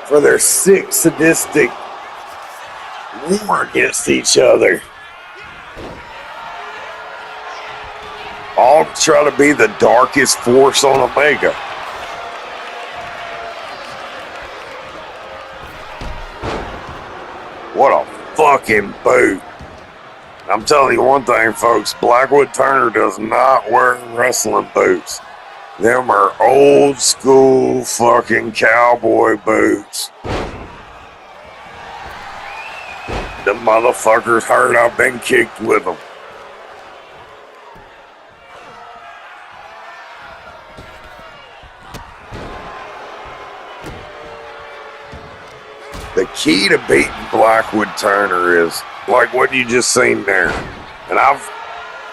for their sick, sadistic war against each other. All to try to be the darkest force on Omega. What a fucking boot. I'm telling you one thing, folks. Blackwood Turner does not wear wrestling boots. Them are old school fucking cowboy boots. The motherfuckers heard I've been kicked with them. The key to beating Blackwood Turner is like what you just seen there. And I've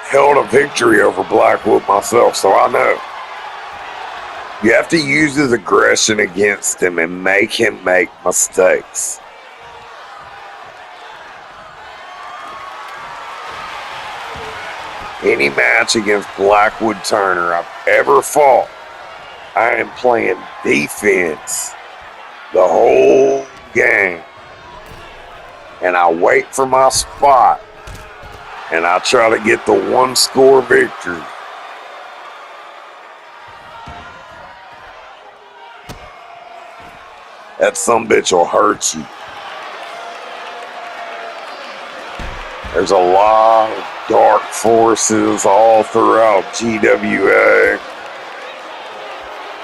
held a victory over Blackwood myself, so I know. You have to use his aggression against him and make him make mistakes. Any match against Blackwood Turner I've ever fought, I am playing defense the whole game. And I wait for my spot. And I try to get the one score victory. That sumbitch will hurt you. There's a lot of dark forces all throughout GWA.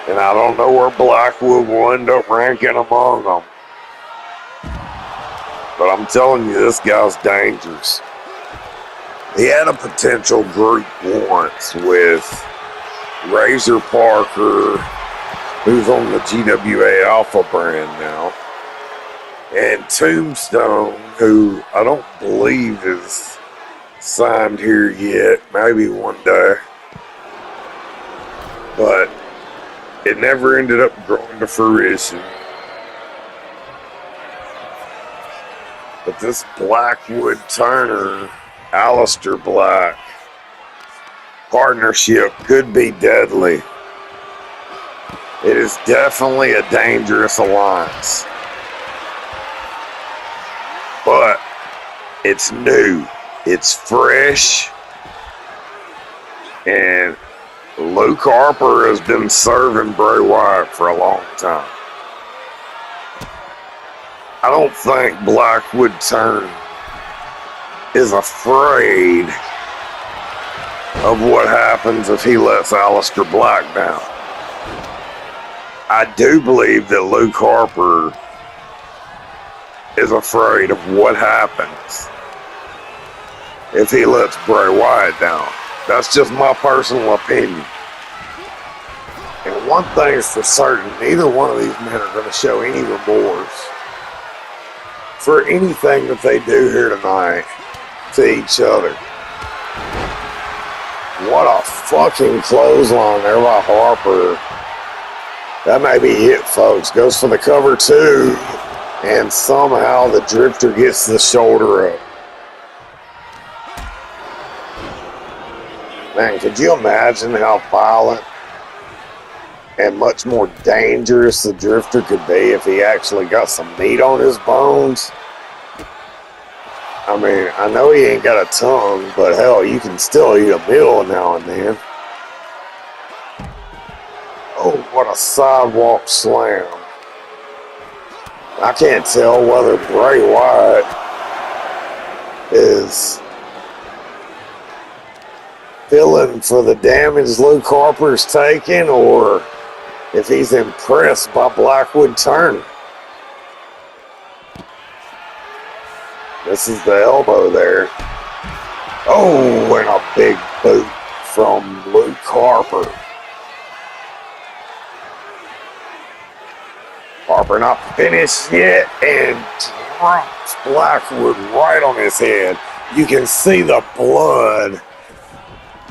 And I don't know where Blackwood will end up ranking among them. But I'm telling you, this guy's dangerous. He had a potential group once with Razor Parker, who's on the GWA Alpha brand now, and Tombstone, who I don't believe is signed here yet, maybe one day. But it never ended up growing to fruition. But this Blackwood Turner, Aleister Black partnership could be deadly. It is definitely a dangerous alliance. But it's new, it's fresh, and Luke Harper has been serving Bray Wyatt for a long time. I don't think Blackwood Turner is afraid of what happens if he lets Aleister Black down. I do believe that Luke Harper is afraid of what happens if he lets Bray Wyatt down. That's just my personal opinion. And one thing is for certain, neither one of these men are going to show any remorse for anything that they do here tonight to each other. What a fucking clothesline there by Harper. That may be it, folks. Goes for the cover too. And somehow the Drifter gets the shoulder up. Man, could you imagine how violent and much more dangerous the Drifter could be if he actually got some meat on his bones? I mean, I know he ain't got a tongue, but hell, you can still eat a meal now and then. Oh, what a sidewalk slam. I can't tell whether Bray Wyatt is feeling for the damage Luke Harper's taking or if he's impressed by Blackwood Turner. This is the elbow there. Oh, and a big boot from Luke Harper. Harper not finished yet and drops Blackwood right on his head. You can see the blood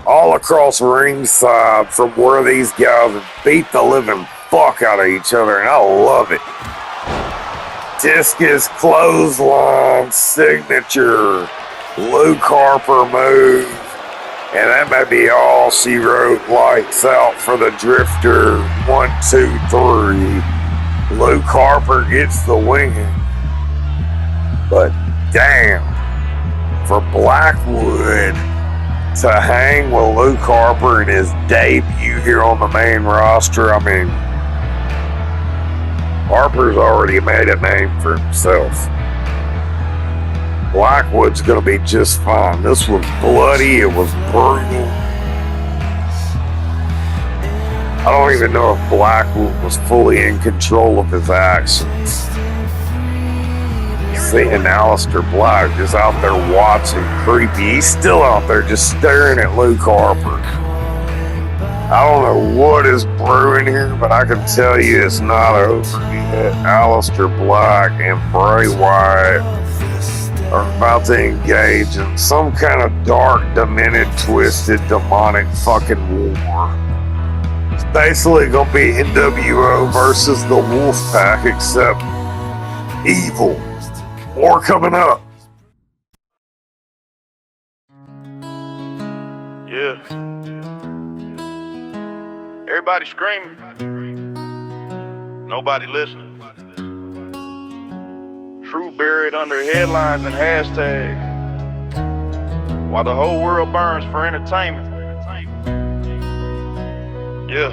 all across ringside from where these guys beat the living fuck out of each other, and I love it. discus clothesline signature Luke Harper move. And that may be all she wrote. Lights out for the Drifter. 1, 2, 3. Luke Harper gets the win. But damn, for Blackwood to hang with Luke Harper in his debut here on the main roster, I mean, Harper's already made a name for himself. Blackwood's going to be just fine. This was bloody. It was brutal. I don't even know if Blackwood was fully in control of his actions. Seeing Aleister Black just out there watching creepy. He's still out there just staring at Luke Harper. I don't know what is brewing here, but I can tell you it's not over yet. Aleister Black and Bray Wyatt are about to engage in some kind of dark, demented, twisted, demonic fucking war. It's basically gonna be NWO versus the Wolfpack, except evil. More coming up. Yeah. Everybody screaming. Nobody listening. Truth buried under headlines and hashtags. While the whole world burns for entertainment. Yeah.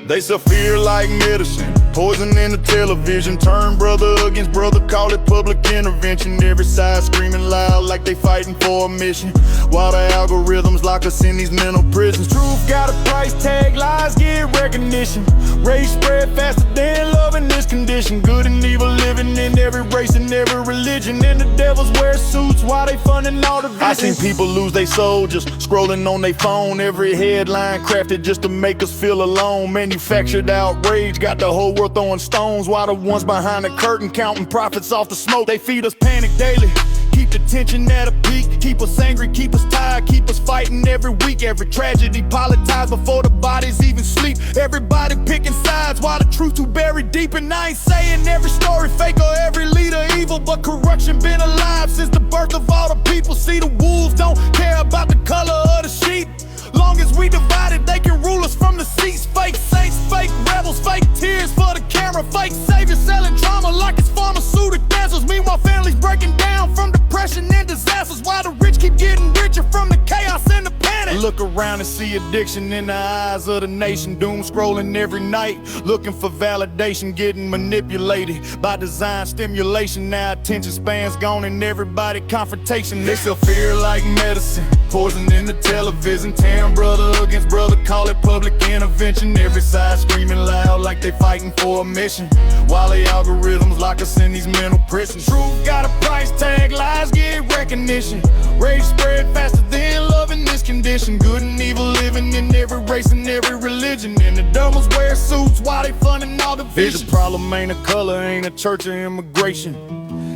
They sell fear like medicine, poison in the television. Turn brother against brother, call it public intervention. Every side screaming loud like they fighting for a mission, while the algorithms lock us in these mental prisons. Truth got a price tag, lies get recognition. Rage spread faster than love in this condition. Good and evil living in every race and every religion. And the devils wear suits while they funding all the visions. I seen people lose their soul just scrolling on their phone. Every headline crafted just to make us feel alone. Manufactured outrage got the whole world throwing stones, while the ones behind the curtain counting profits off the smoke. They feed us panic daily, keep the tension at a peak, keep us angry, keep us tired, keep us fighting every week. Every tragedy politized before the bodies even sleep. Everybody picking sides while the truth too buried deep. And I ain't saying every story fake or every leader evil, but corruption been alive since the birth of all the people. See, the wolves don't care about the color of the sheep. Long as we divided, they can rule us from the seats. Fake saints, fake rebels, fake tears for the camera, fake saviors selling drama like it's pharmaceutical dancers. Meanwhile, families breaking down from depression and disasters, while the rich keep getting richer from the chaos and the panic. Look around and see addiction in the eyes of the nation. Doom scrolling every night, looking for validation, getting manipulated by design stimulation. Now attention spans gone and everybody confrontation. They sell fear like medicine, poison in the television. Tearing brother against brother, call it public intervention. Every side screaming loud like they fighting for a mission, while the algorithms lock us in these mental prisons. Truth got a price tag, lies get recognition. Rage spread faster than love in this condition. Good and evil living in every race and every religion. And the dumb ones wear suits while they funding all the visions. The problem ain't a color, ain't a church or immigration.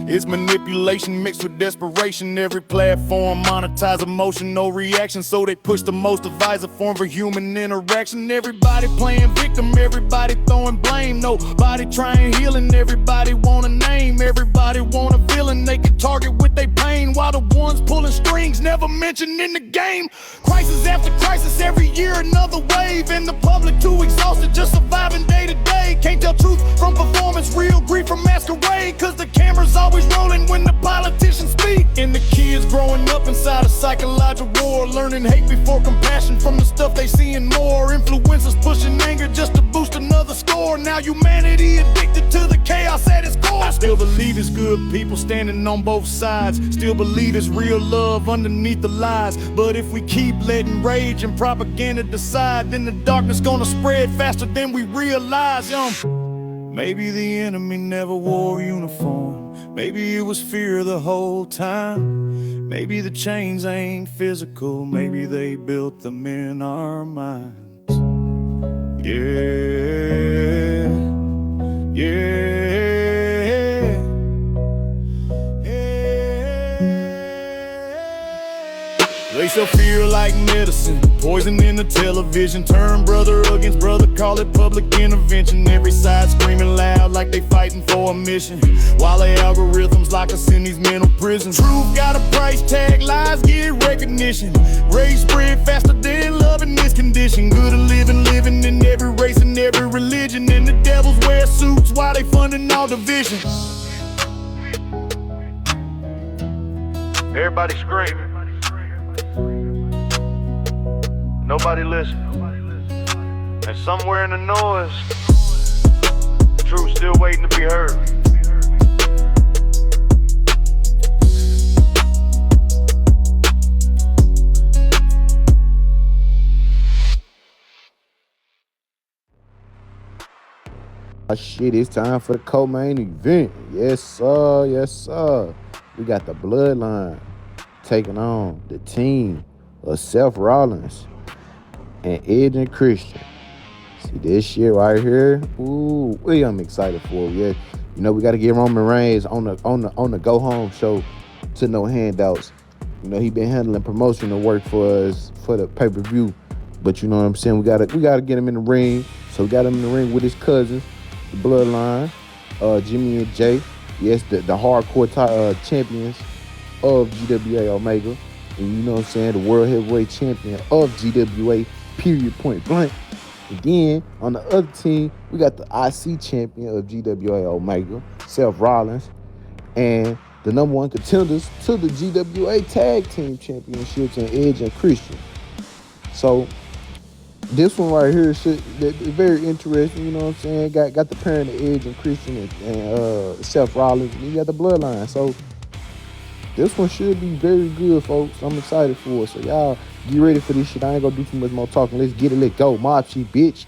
It's manipulation mixed with desperation. Every platform monetize emotion, no reaction, so they push the most divisive form for human interaction. Everybody playing victim, everybody throwing blame. Nobody trying healing, everybody want a name. Everybody want a villain they can target with their pain, while the ones pulling strings never mentioned in the game. Crisis after crisis, every year another wave. And the public too exhausted, just surviving day to day. Can't tell truth from performance, real grief from masquerade, cause the camera's always rolling when the politicians speak. And the kids growing up inside a psychological war, learning hate before compassion from the stuff they seeing more. Influencers pushing anger just to boost another score. Now humanity addicted to the chaos at its core. I still believe it's good people standing on both sides, still believe it's real love underneath the lies. But if we keep letting rage and propaganda decide, then the darkness gonna spread faster than we realize. Maybe the enemy never wore a uniform. Maybe it was fear the whole time. Maybe the chains ain't physical. Maybe they built them in our minds. Yeah, yeah. They shall feel like medicine, poison in the television. Turn brother against brother, call it public intervention. Every side screaming loud like they fighting for a mission, while the algorithms lock us in these mental prisons. Truth got a price tag, lies get recognition. Rage spread faster than love in this condition. Good at living in every race and every religion. And the devils wear suits while they funding all division. Everybody screaming, nobody listen. And somewhere in the noise, truth still waiting to be heard. Shit, it's time for the co-main event. Yes, sir. Yes, sir. We got the Bloodline taking on the team of Seth Rollins and Edge and Christian. See this shit right here? Ooh, I'm excited for it. Yeah, you know we got to get Roman Reigns on the go home show to no handouts. You know he been handling promotional work for us for the pay-per-view, but you know what I'm saying. We gotta get him in the ring. So we got him in the ring with his cousins, the Bloodline, Jimmy and Jay. Yes, the hardcore champions of GWA Omega. And you know what I'm saying, the world heavyweight champion of GWA, period, point blank. Again, on the other team, we got the IC champion of GWA Omega, Seth Rollins, and the number one contenders to the GWA Tag Team Championships in Edge and Christian. So this one right here is very interesting, you know what I'm saying? Got the pairing of Edge and Christian and Seth Rollins, and you got the Bloodline. So this one should be very good, folks. I'm excited for it. So y'all get ready for this shit. I ain't gonna do too much more talking. Let's get it, let's go. Mob shit, bitch.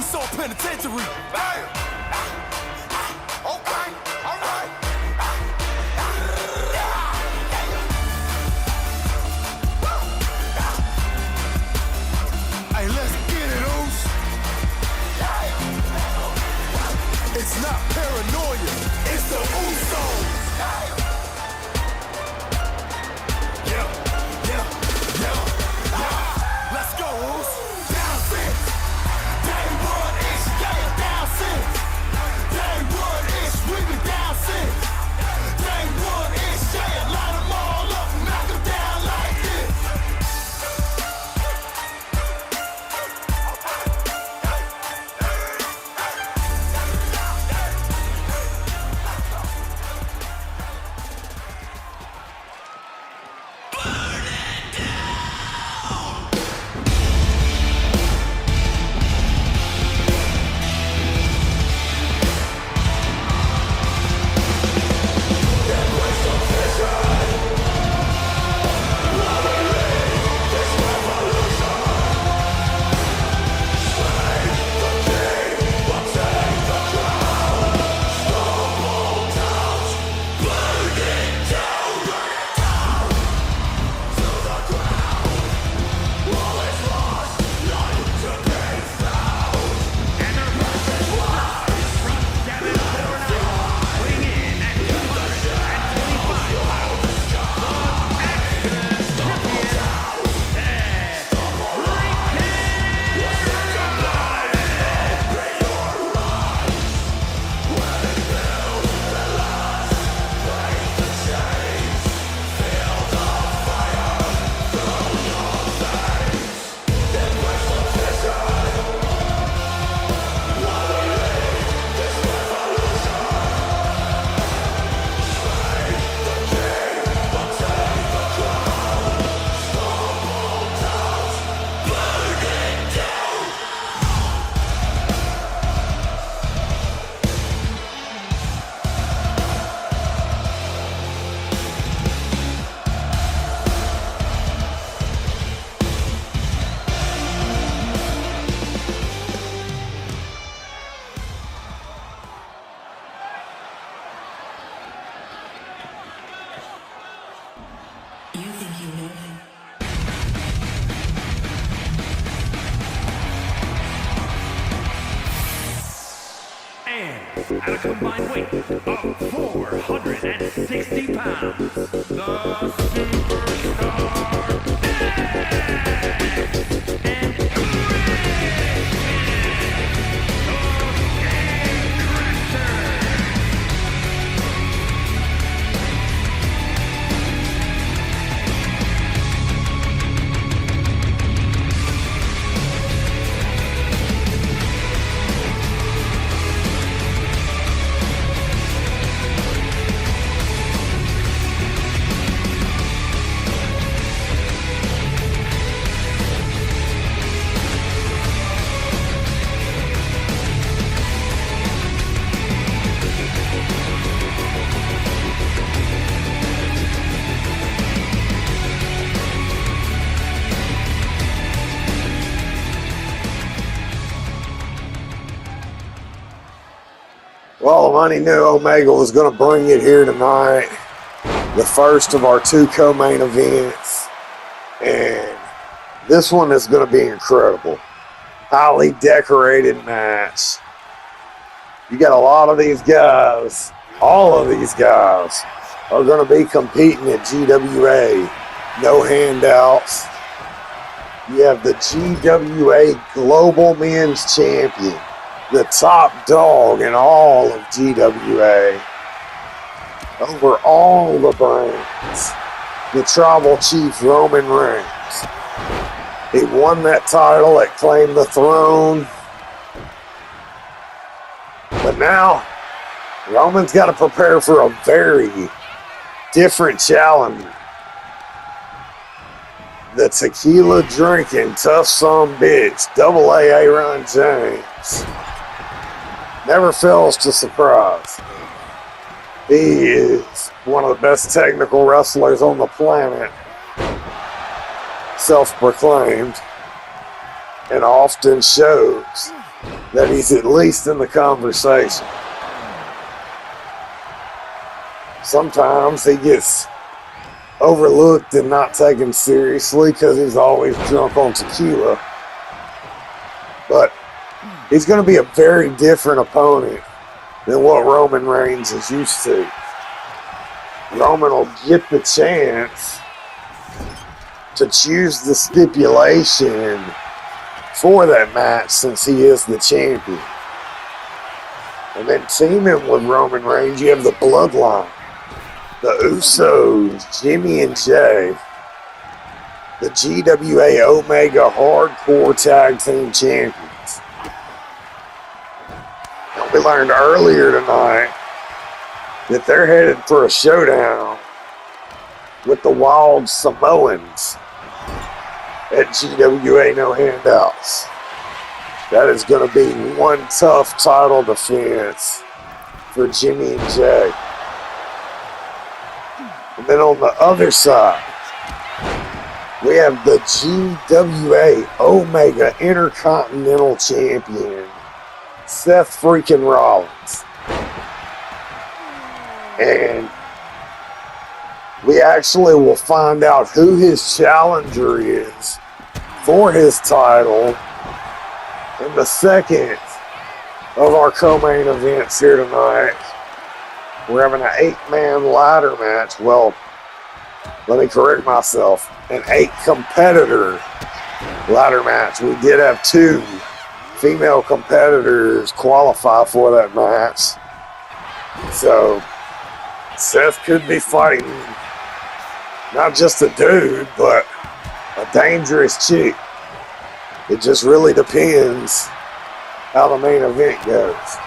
Soul Penitentiary. Damn. Okay, alright. Hey, let's get it, Oos. It's not paranoia, it's the Usos. Let's go, Oos. Down since day one ish, yeah, down since day one ish, we been down since day one ish, yeah, line them all up, knock them down like this. You think you know him? And at a combined weight of 460 pounds, the superstar Well, Money knew Omega was going to bring it here tonight. The first of our two co-main events. And this one is going to be incredible. Highly decorated match. You got a lot of these guys. All of these guys are going to be competing at GWA. No handouts. You have the GWA Global Men's Champion, the top dog in all of GWA, over all the brands, the Tribal Chief Roman Reigns. He won that title at Claim the Throne. But now, Roman's got to prepare for a very different challenge. The tequila drinking, tough son bitch, Double A Aaron James. Never fails to surprise. He is one of the best technical wrestlers on the planet. Self-proclaimed. And often shows that he's at least in the conversation. Sometimes he gets overlooked and not taken seriously because he's always drunk on tequila. But he's going to be a very different opponent than what Roman Reigns is used to. Roman will get the chance to choose the stipulation for that match since he is the champion. And then teaming with Roman Reigns, you have the Bloodline, the Usos, Jimmy and Jay, the GWA Omega Hardcore Tag Team Champions. And we learned earlier tonight that they're headed for a showdown with the Wild Samoans at GWA No Handouts. That is going to be one tough title defense for Jimmy and Jay. And then on the other side, we have the GWA Omega Intercontinental Champion, Seth freaking Rollins. And we actually will find out who his challenger is for his title in the second of our co-main events here tonight. We're having an 8-man ladder match. Well, let me correct myself. An 8-competitor ladder match. We did have 2 female competitors qualify for that match. So Seth could be fighting not just a dude, but a dangerous chick. It just really depends how the main event goes.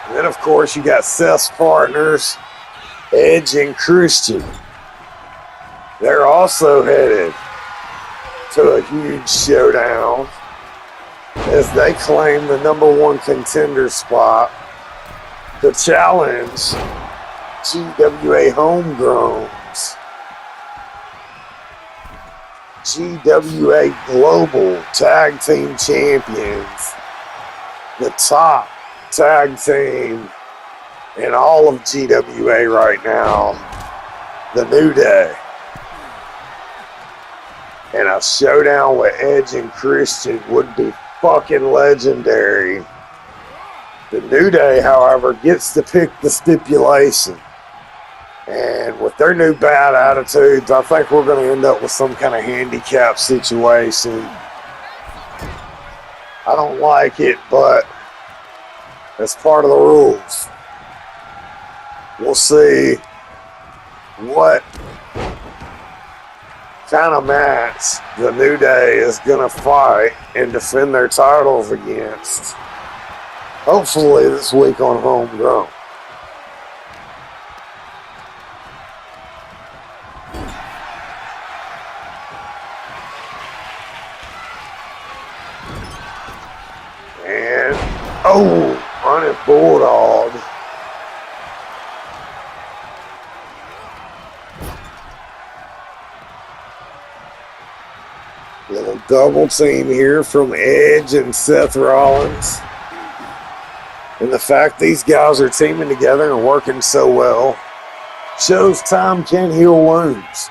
And then, of course, you got Seth's partners, Edge and Christian. They're also headed to a huge showdown as they claim the #1 contender spot to challenge GWA Homegrowns, GWA Global Tag Team Champions, the top tag team in all of GWA right now, the New Day. And a showdown with Edge and Christian would be fucking legendary. The New Day, however, gets to pick the stipulation. And with their new bad attitudes, I think we're going to end up with some kind of handicap situation. I don't like it, but that's part of the rules. We'll see what kind of match the New Day is going to fight and defend their titles against. Hopefully this week on Homegrown. And, running Bulldog. Little double team here from Edge and Seth Rollins. And the fact these guys are teaming together and working so well shows time can heal wounds.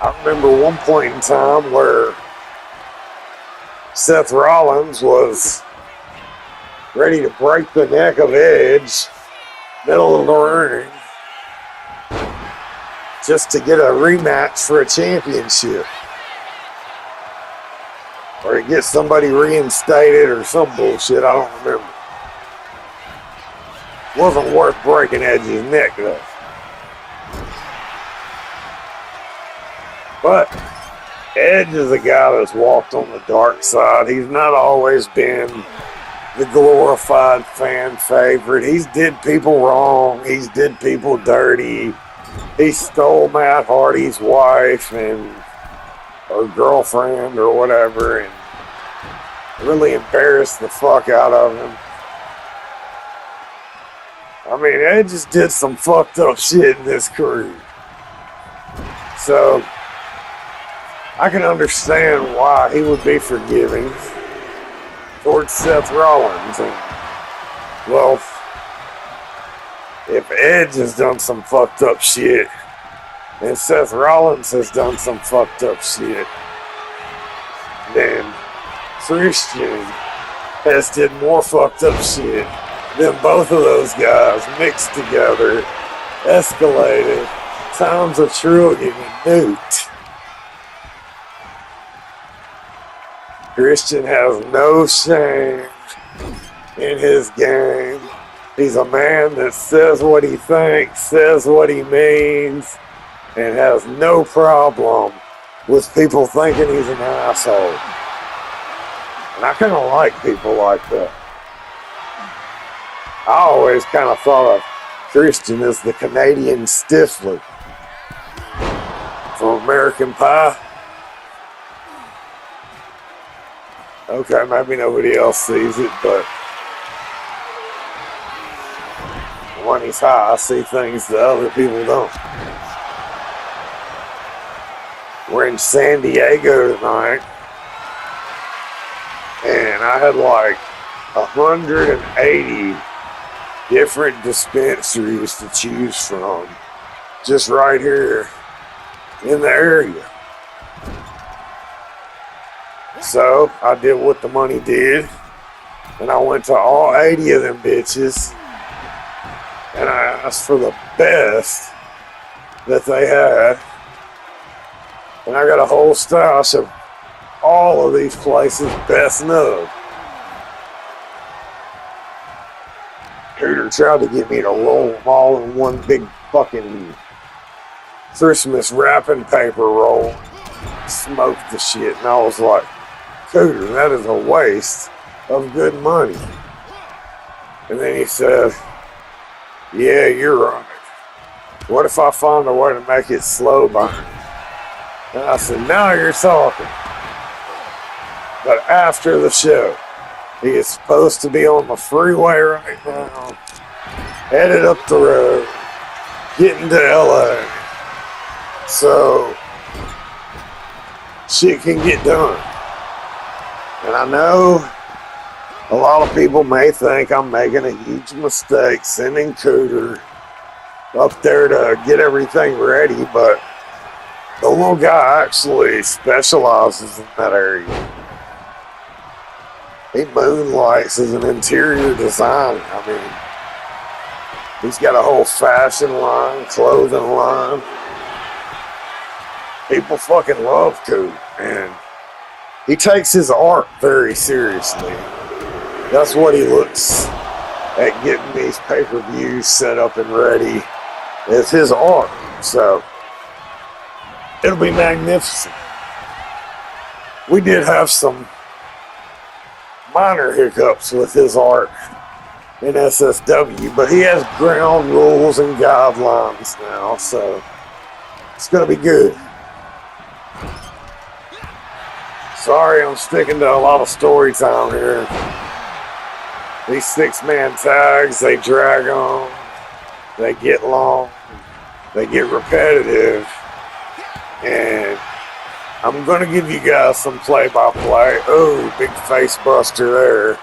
I remember one point in time where Seth Rollins was ready to break the neck of Edge, middle of the ring, just to get a rematch for a championship. Or to get somebody reinstated or some bullshit, I don't remember. Wasn't worth breaking Edge's neck though. But Edge is a guy that's walked on the dark side. He's not always been the glorified fan favorite. He's did people wrong. He's did people dirty. He stole Matt Hardy's wife and or girlfriend or whatever and really embarrassed the fuck out of him. I mean, Edge just did some fucked up shit in this career. So I can understand why he would be forgiving towards Seth Rollins. And, well, if Edge has done some fucked up shit, and Seth Rollins has done some fucked up shit, then Christian has did more fucked up shit than both of those guys mixed together, escalated, times a trillion and nuked. Christian has no shame in his game. He's a man that says what he thinks, says what he means, and has no problem with people thinking he's an asshole. And I kind of like people like that. I always kind of thought of Christian as the Canadian Stifler from American Pie. Okay, maybe nobody else sees it, but when he's high, I see things that other people don't. We're in San Diego tonight, and I had like 180 different dispensaries to choose from just right here in the area. So I did what the money did, and I went to all 80 of them bitches, and I asked for the best that they had, and I got a whole stash of all of these places' best nub. Cooter tried to get me to roll them all in one big fucking Christmas wrapping paper roll. Smoked the shit, and I was like, Cooter, that is a waste of good money. And then he said, yeah, you're right. What if I find a way to make it slow burn? And I said, now you're talking. But after the show, he is supposed to be on the freeway right now, headed up the road, getting to LA. So, shit can get done. And I know a lot of people may think I'm making a huge mistake sending Cooter up there to get everything ready, but the little guy actually specializes in that area. He moonlights as an interior designer. I mean, he's got a whole fashion line, clothing line. People fucking love Cooter, and he takes his art very seriously. That's what he looks at getting these pay-per-views set up and ready. It's his art, so it'll be magnificent. We did have some minor hiccups with his art in SSW, but he has ground rules and guidelines now, so it's gonna be good. Sorry, I'm sticking to a lot of story time here. These 6-man tags, they drag on, they get long, they get repetitive, and I'm going to give you guys some play-by-play. Oh, big face buster there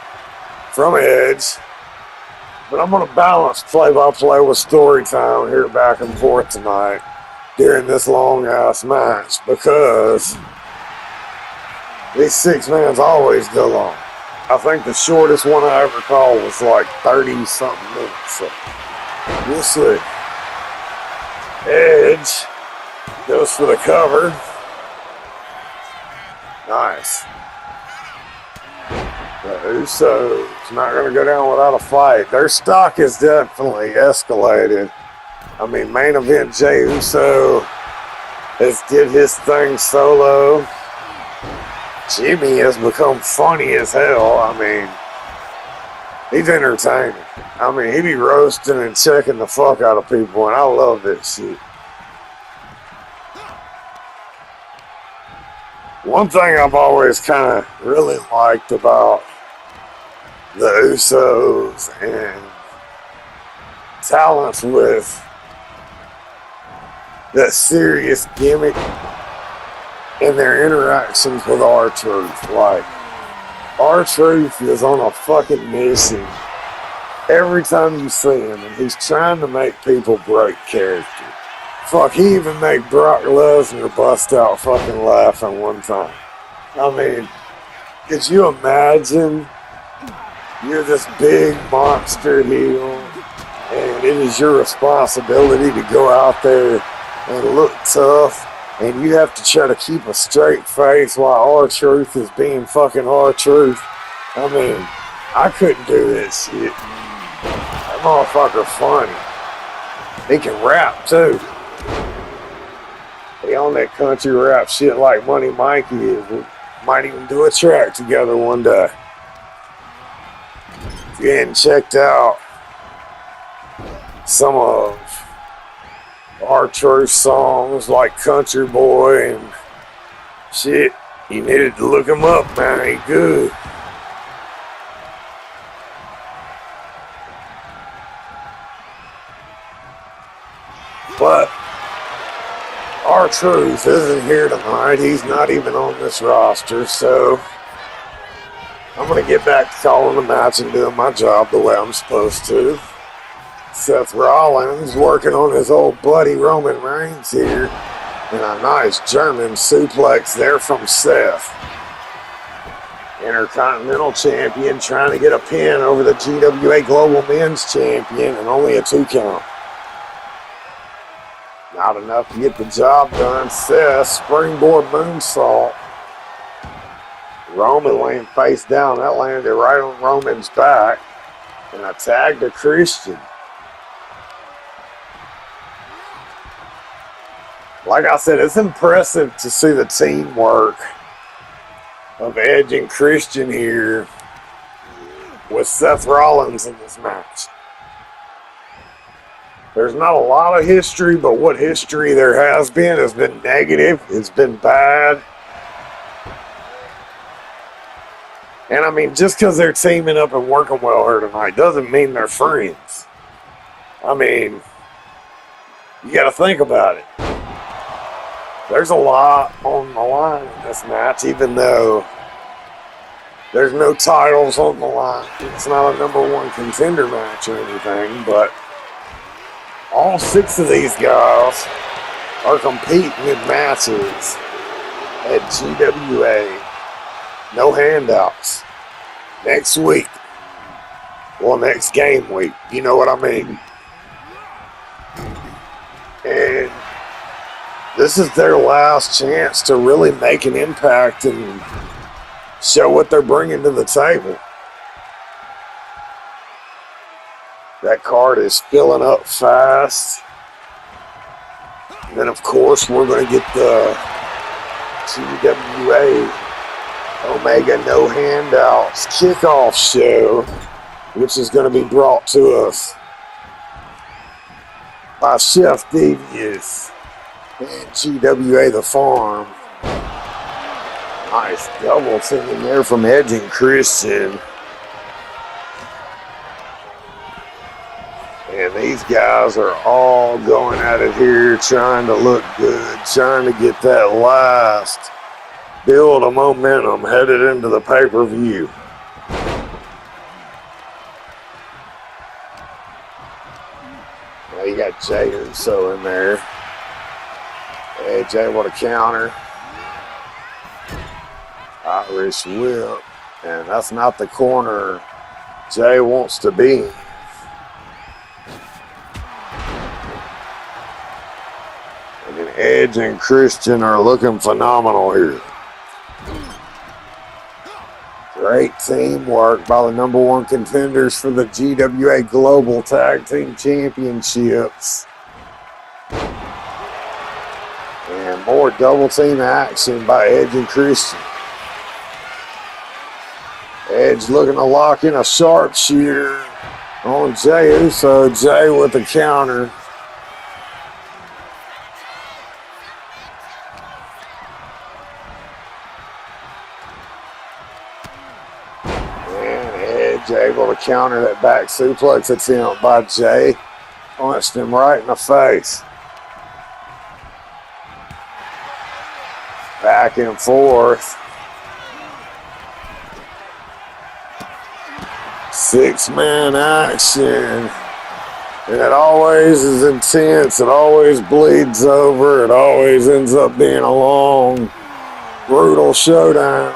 from Edge. But I'm going to balance play-by-play with story time here back and forth tonight during this long-ass match, because these 6-mans always go long. I think the shortest one I ever called was like 30-something minutes. So we'll see. Edge goes for the cover. Nice. The Usos not going to go down without a fight. Their stock has definitely escalated. I mean, main event Jey Uso has did his thing solo. Jimmy has become funny as hell. I mean, he's entertaining. I mean, he be roasting and checking the fuck out of people, and I love that shit. One thing I've always kind of really liked about the Usos and talents with that serious gimmick and their interactions with R-Truth. Like, R-Truth is on a fucking mission every time you see him, and he's trying to make people break character. Fuck, he even made Brock Lesnar bust out fucking laughing one time. I mean, could you imagine you're this big monster heel, and it is your responsibility to go out there and look tough, and you have to try to keep a straight face while R-Truth is being fucking R-Truth? I mean, I couldn't do this shit. That motherfucker funny. He can rap too. He on that country rap shit like Money Mikey is. We might even do a track together one day. If you hadn't checked out some of our church songs like Country Boy and shit, you needed to look him up, man. He good. But R-Truth isn't here tonight. He's not even on this roster, so I'm going to get back to calling the match and doing my job the way I'm supposed to. Seth Rollins working on his old buddy Roman Reigns here, and a nice German suplex there from Seth. Intercontinental Champion trying to get a pin over the GWA Global Men's Champion, and only a 2 count. Not enough to get the job done. Seth, springboard moonsault. Roman laying face down. That landed right on Roman's back. And a tag to Christian. Like I said, it's impressive to see the teamwork of Edge and Christian here with Seth Rollins in this match. There's not a lot of history, but what history there has been negative. It's been bad. And I mean, just because they're teaming up and working well here tonight doesn't mean they're friends. I mean, you got to think about it. There's a lot on the line in this match, even though there's no titles on the line. It's not a #1 contender match or anything, but all 6 of these guys are competing in matches at GWA. No handouts. Next week. Well, next game week. You know what I mean? And this is their last chance to really make an impact and show what they're bringing to the table. That card is filling up fast. And then, of course, we're going to get the GWA Omega No Handouts kickoff show, which is going to be brought to us by Chef Devious and GWA The Farm. Nice double team there from Edge and Christian. And these guys are all going at it here, trying to look good, trying to get that last build of momentum headed into the pay-per-view. Now you got Jey Uso in there. Edge able to counter. Irish whip. And that's not the corner Jey wants to be. And Edge and Christian are looking phenomenal here. Great teamwork by the #1 contenders for the GWA Global Tag Team Championships. And more double team action by Edge and Christian. Edge looking to lock in a sharpshooter on Jey Uso. Jey with the counter. Able to counter that back suplex attempt by Jey. Punched him right in the face. Back and forth. 6-man action. And it always is intense. It always bleeds over. It always ends up being a long, brutal showdown.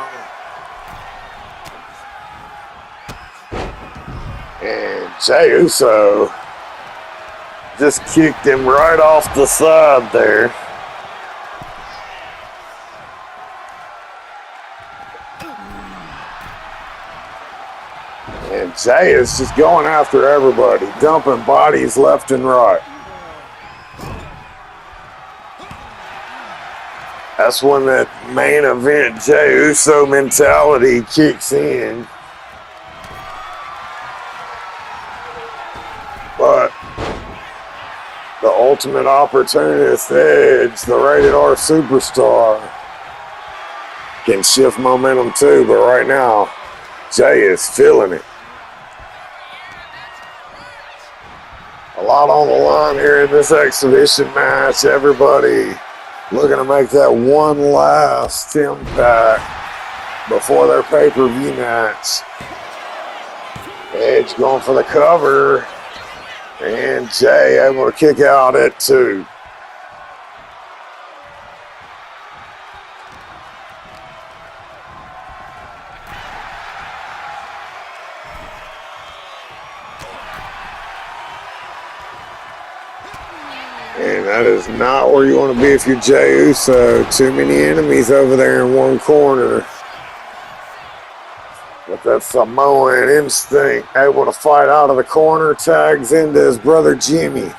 And Jey Uso just kicked him right off the side there. And Jey is just going after everybody, dumping bodies left and right. That's when that main event Jey Uso mentality kicks in. But the ultimate opportunist Edge, the rated R superstar, can shift momentum too, but right now, Jey is feeling it. A lot on the line here in this exhibition match. Everybody looking to make that one last impact before their pay-per-view match. Edge going for the cover. And Jey able to kick out at 2. And that is not where you want to be if you're Jey Uso. Too many enemies over there in one corner. But that Samoan instinct, able to fight out of the corner, tags into his brother Jimmy.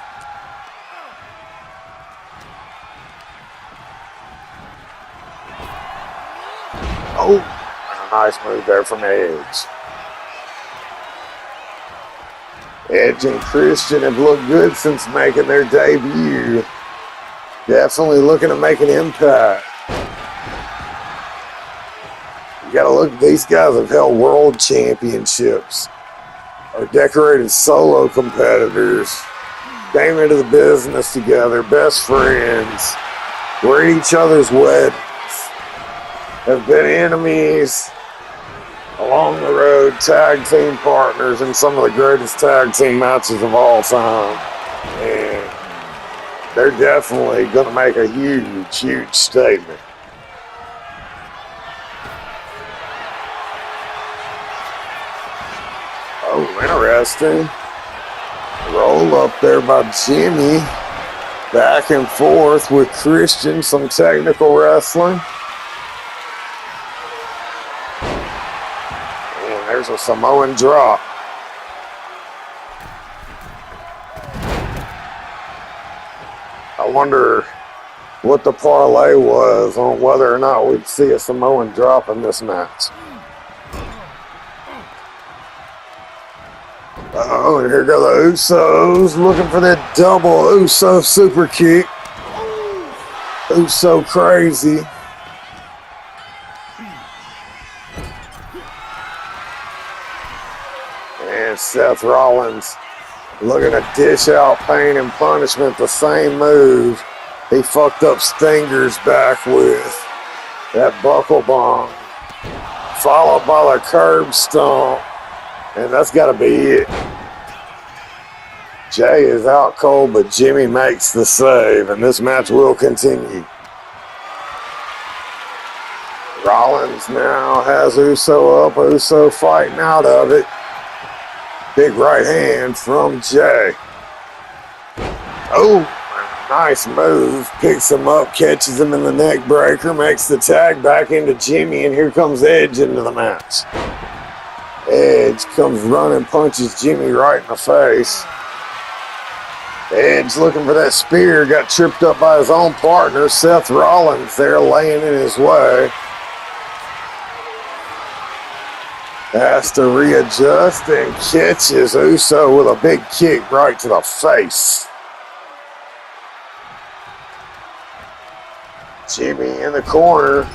Oh, a nice move there from Edge. Edge and Christian have looked good since making their debut. Definitely looking to make an impact. You gotta look, these guys have held world championships, are decorated solo competitors, came into the business together, best friends, were at each other's weddings, have been enemies along the road, tag team partners in some of the greatest tag team matches of all time. And they're definitely gonna make a huge, huge statement. Oh, interesting. Roll up there by Jimmy. Back and forth with Christian, some technical wrestling. And there's a Samoan drop. I wonder what the parlay was on whether or not we'd see a Samoan drop in this match. Oh, and here go the Usos looking for that double Uso super kick. Uso crazy. And Seth Rollins looking to dish out pain and punishment, the same move he fucked up Stinger's back with. That buckle bomb. Followed by the curb stomp. And that's got to be it. Jey is out cold, but Jimmy makes the save, and this match will continue. Rollins now has Uso up. Uso fighting out of it. Big right hand from Jey. Oh, nice move. Picks him up, catches him in the neck breaker, makes the tag back into Jimmy, and here comes Edge into the match. Edge comes running, punches Jimmy right in the face. Edge looking for that spear, got tripped up by his own partner, Seth Rollins there laying in his way. Has to readjust and catches Uso with a big kick right to the face. Jimmy in the corner.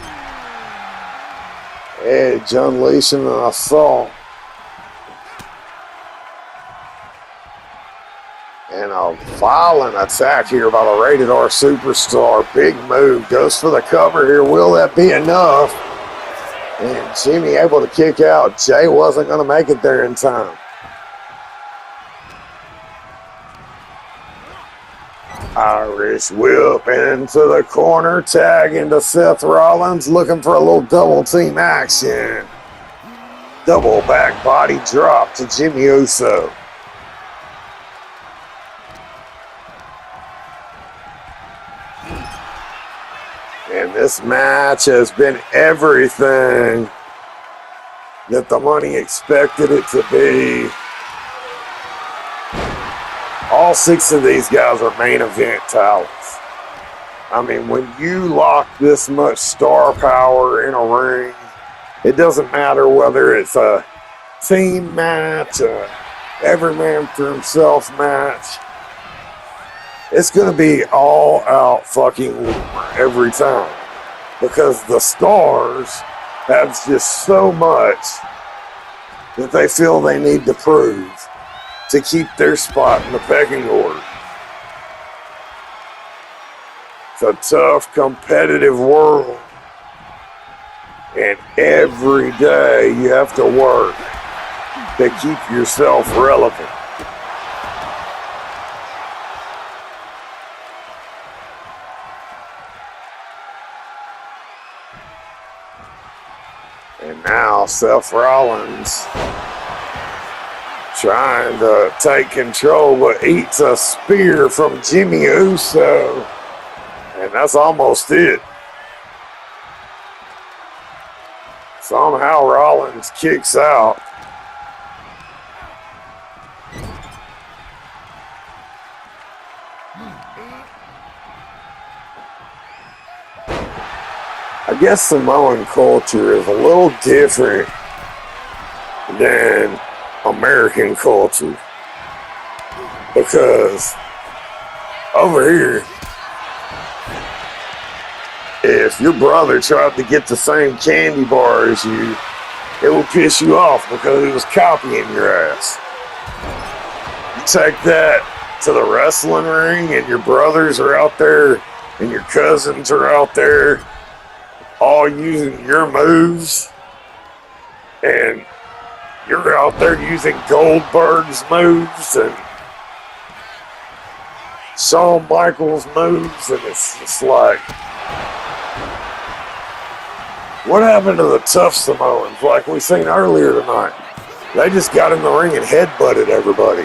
Edge unleashing an assault. And a violent attack here by the Rated R Superstar. Big move. Goes for the cover here. Will that be enough? And Jimmy able to kick out. Jey wasn't going to make it there in time. Irish whip into the corner, tag into Seth Rollins, looking for a little double team action. Double back body drop to Jimmy Uso. And this match has been everything that the money expected it to be. All 6 of these guys are main event talents. I mean, when you lock this much star power in a ring, it doesn't matter whether it's a team match, a every man for himself match. It's going to be all out fucking war every time, because the stars have just so much that they feel they need to prove to keep their spot in the pecking order. It's a tough, competitive world, and every day you have to work to keep yourself relevant. And now Seth Rollins trying to take control, but eats a spear from Jimmy Uso. And that's almost it. Somehow Rollins kicks out. I guess Samoan culture is a little different than American culture, because over here, if your brother tried to get the same candy bar as you, it will piss you off because he was copying your ass. You take that to the wrestling ring and your brothers are out there and your cousins are out there all using your moves, and you're out there using Goldberg's moves and Shawn Michaels moves, and it's just like, what happened to the tough Samoans like we seen earlier tonight? They just got in the ring and headbutted everybody.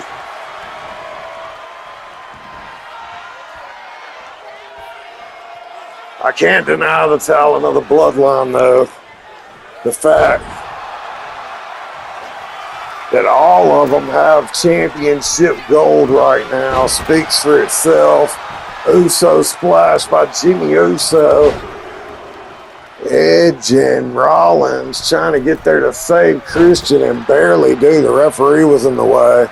I can't deny the talent of the Bloodline, though. The fact that all of them have championship gold right now speaks for itself. Uso splash by Jimmy Uso. Edge and Rollins trying to get there to save Christian and barely do. The referee was in the way.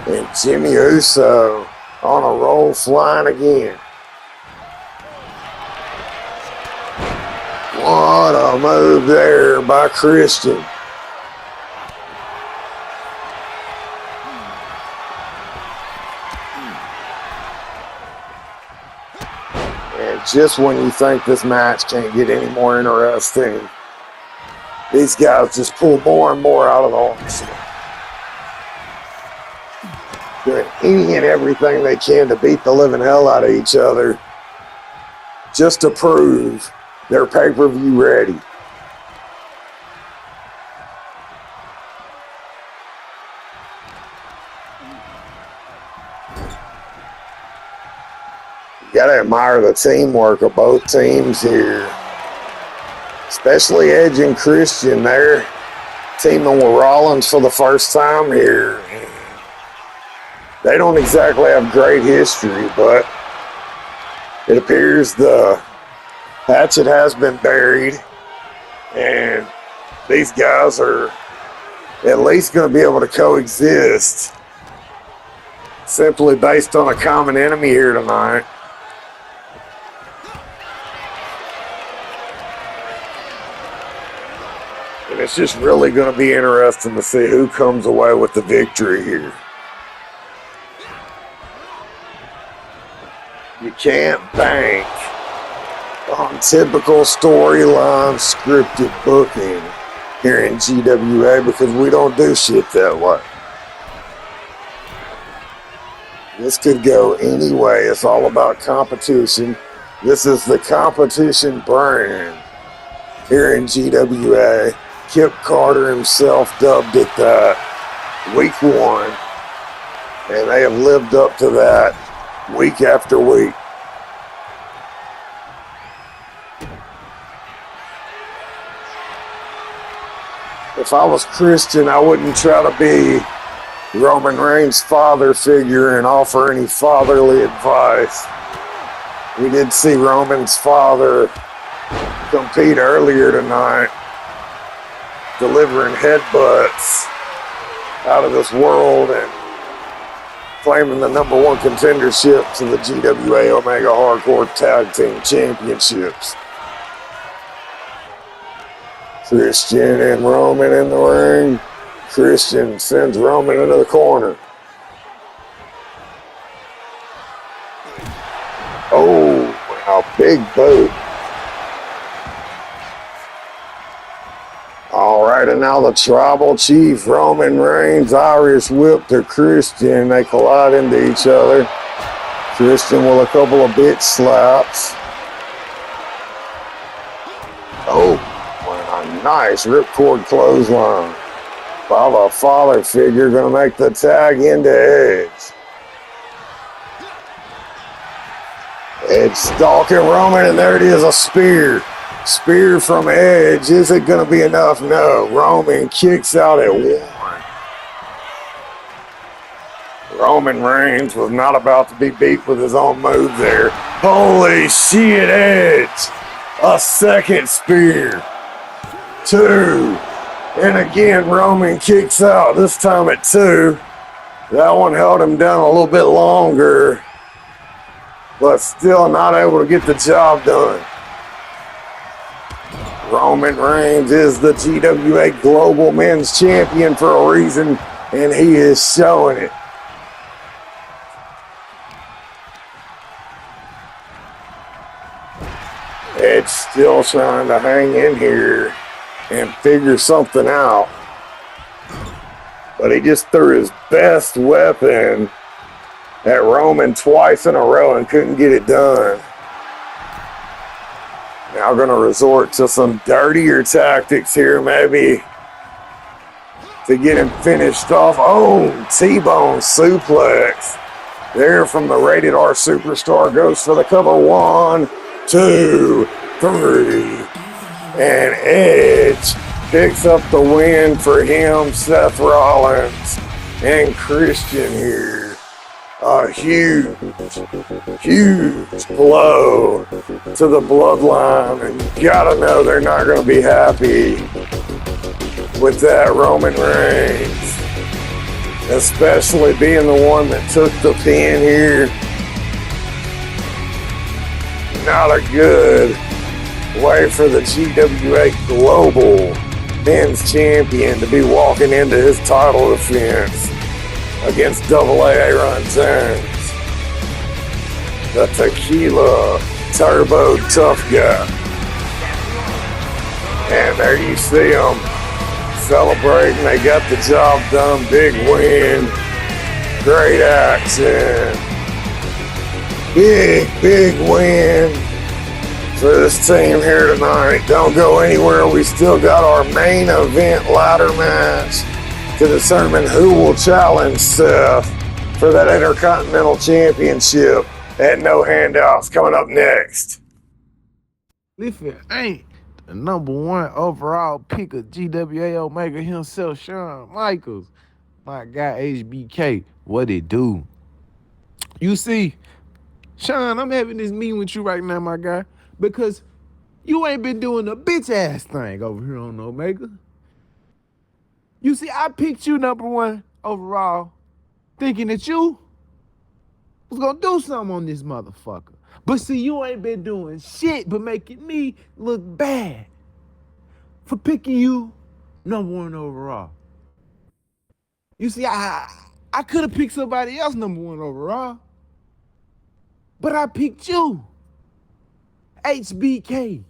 And Jimmy Uso on a roll, flying again. What a move there by Christian. And just when you think this match can't get any more interesting, these guys just pull more and more out of the arsenal. Doing any and everything they can to beat the living hell out of each other, just to prove they're pay-per-view ready. You gotta admire the teamwork of both teams here. Especially Edge and Christian. They're teaming with Rollins for the first time here. They don't exactly have great history, but it appears the hatchet has been buried, and these guys are at least going to be able to coexist simply based on a common enemy here tonight. And it's just really going to be interesting to see who comes away with the victory here. You can't bank on typical storyline scripted booking here in GWA because we don't do shit that way. This could go any way. It's all about competition. This is the competition brand here in GWA. Kip Carter himself dubbed it that week one. And they have lived up to that week after week. If I was Christian, I wouldn't try to be Roman Reigns' father figure and offer any fatherly advice. We did see Roman's father compete earlier tonight, delivering headbutts out of this world and claiming the number one contendership to the GWA Omega Hardcore Tag Team Championships. Christian and Roman in the ring. Christian sends Roman into the corner. Oh, a big boot. All right, and now the Tribal Chief, Roman Reigns, Irish whip to Christian. They collide into each other. Christian with a couple of bitch slaps. Oh, a nice ripcord clothesline by the father figure, going to make the tag into Edge. Edge stalking Roman, and there it is, a spear. Spear from Edge. Is it going to be enough? No. Roman kicks out at one. Roman Reigns was not about to be beat with his own move there. Holy shit, Edge. A second spear. Two. And again, Roman kicks out, this time at two. That one held him down a little bit longer, but still not able to get the job done. Roman Reigns is the GWA Global Men's Champion for a reason, and he is showing it. Edge still trying to hang in here and figure something out. But he just threw his best weapon at Roman twice in a row and couldn't get it done. Now going to resort to some dirtier tactics here, maybe, to get him finished off. Oh, T-bone suplex. There from the Rated R Superstar, goes for the cover. 1, 2, 3. And Edge picks up the win for him, Seth Rollins, and Christian here. A huge, huge blow to the bloodline. And you gotta know they're not gonna be happy with that, Roman Reigns. Especially being the one that took the pin here. Not a good way for the GWA Global Men's Champion to be walking into his title defense against AA Aaron Jones, the Tequila Turbo Tough Guy. And there you see them celebrating. They got the job done. Big win. Great action. Big win for this team here tonight. Don't go anywhere. We still got our main event ladder match to determine who will challenge Seth for that Intercontinental Championship at No Handouts coming up next. If it ain't the number one overall pick of GWA Omega himself, Shawn Michaels, my guy HBK, what it do? You see, Shawn, I'm having this meeting with you right now, my guy, because you ain't been doing a bitch ass thing over here on Omega. You see, I picked you number one overall, thinking that you was gonna do something on this motherfucker. But see, you ain't been doing shit but making me look bad for picking you number one overall. You see, I could have picked somebody else number one overall, but I picked you, HBK.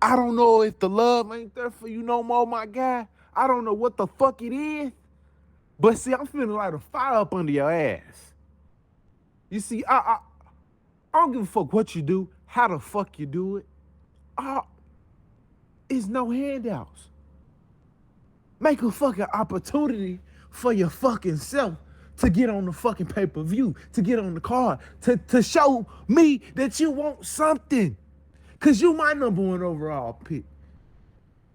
I don't know if the love ain't there for you no more, my guy. I don't know what the fuck it is, But see, I'm finna light a fire up under your ass. You see, I don't give a fuck what you do, how the fuck you do it. It's no handouts. Make a fucking opportunity for your fucking self to get on the fucking pay-per-view, to get on the card, to show me that you want something. Cause you my number one overall pick.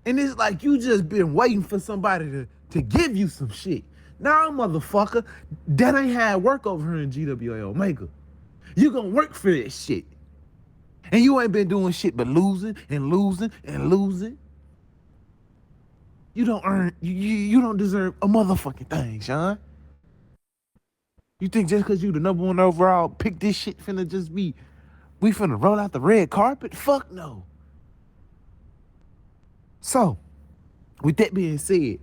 And it's like you just been waiting for somebody to give you some shit. Nah, motherfucker, that ain't how it work over here in GWA Omega. You gonna work for this shit. And you ain't been doing shit but losing and losing and losing. You don't deserve a motherfucking thing, Sean. You think just cause you the number one overall pick this shit finna just be, we finna roll out the red carpet? Fuck no. So, with that being said,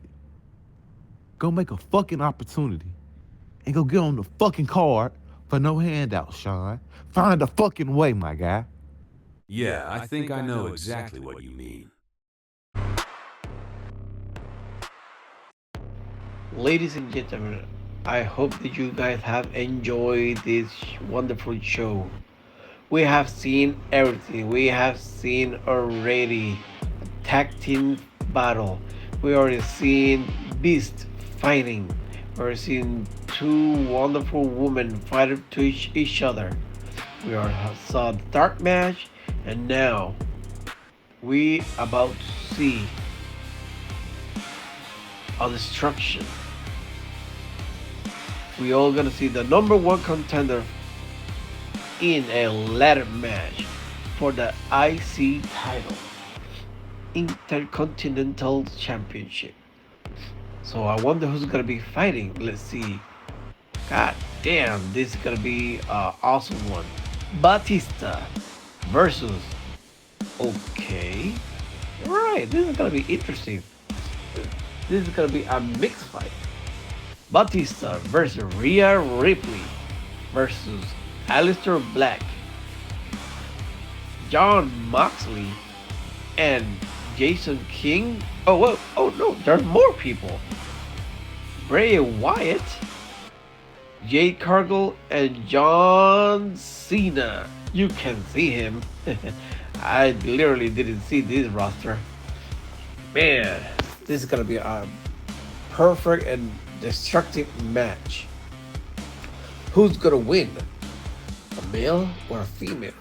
go make a fucking opportunity and go get on the fucking card for no handouts, Sean. Find a fucking way, my guy. Yeah, I think I know exactly what you mean. Ladies and gentlemen, I hope that you guys have enjoyed this wonderful show. We have seen everything. We have seen already a tag team battle. We already seen Beast fighting. We're seeing two wonderful women fight to each other. We already saw the dark match, and now we about to see a destruction. We all gonna see the number one contender in a ladder match for the IC title, Intercontinental Championship. So I wonder who's gonna be fighting. Let's see. God damn, this is gonna be an awesome one. Batista versus. Okay, right. This is gonna be interesting. This is gonna be a mixed fight. Batista versus Rhea Ripley versus Aleister Black, Jon Moxley, and Jason King. Oh, whoa. Oh no, there's more people. Bray Wyatt, Jade Cargill, and John Cena. You can see him. I literally didn't see this roster. Man, this is gonna be a perfect and destructive match. Who's gonna win? A male or a female?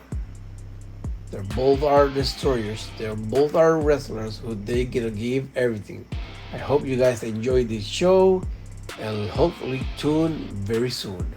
They both are destroyers. They both are wrestlers who they gonna give everything. I hope you guys enjoyed this show and hopefully tune very soon.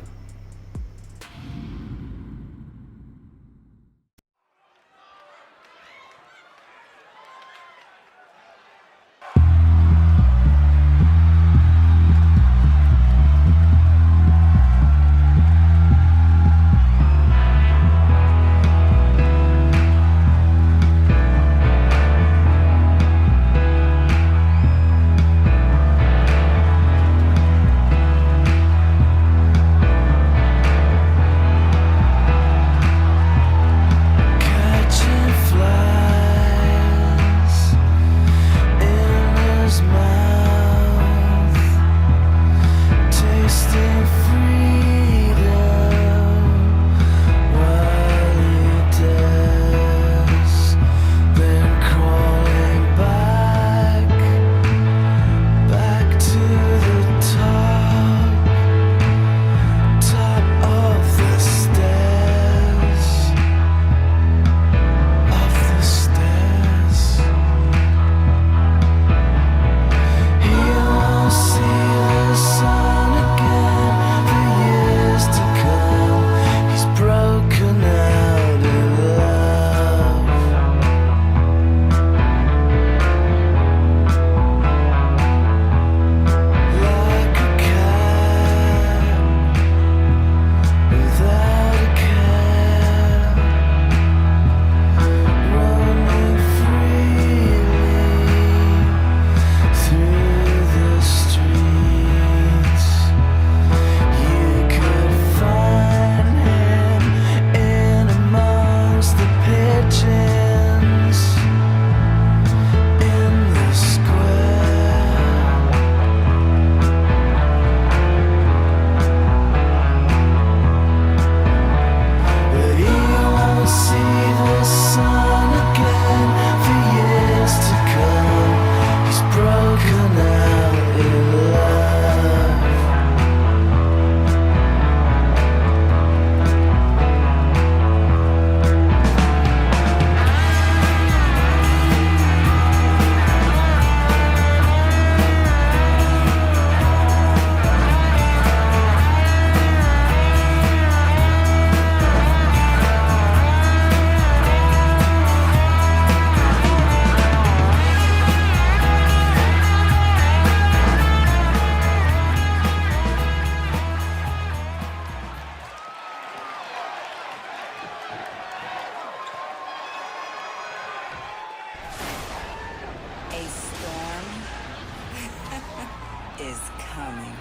is coming.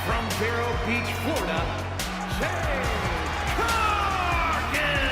From Vero Beach, Florida, Jay Corgan!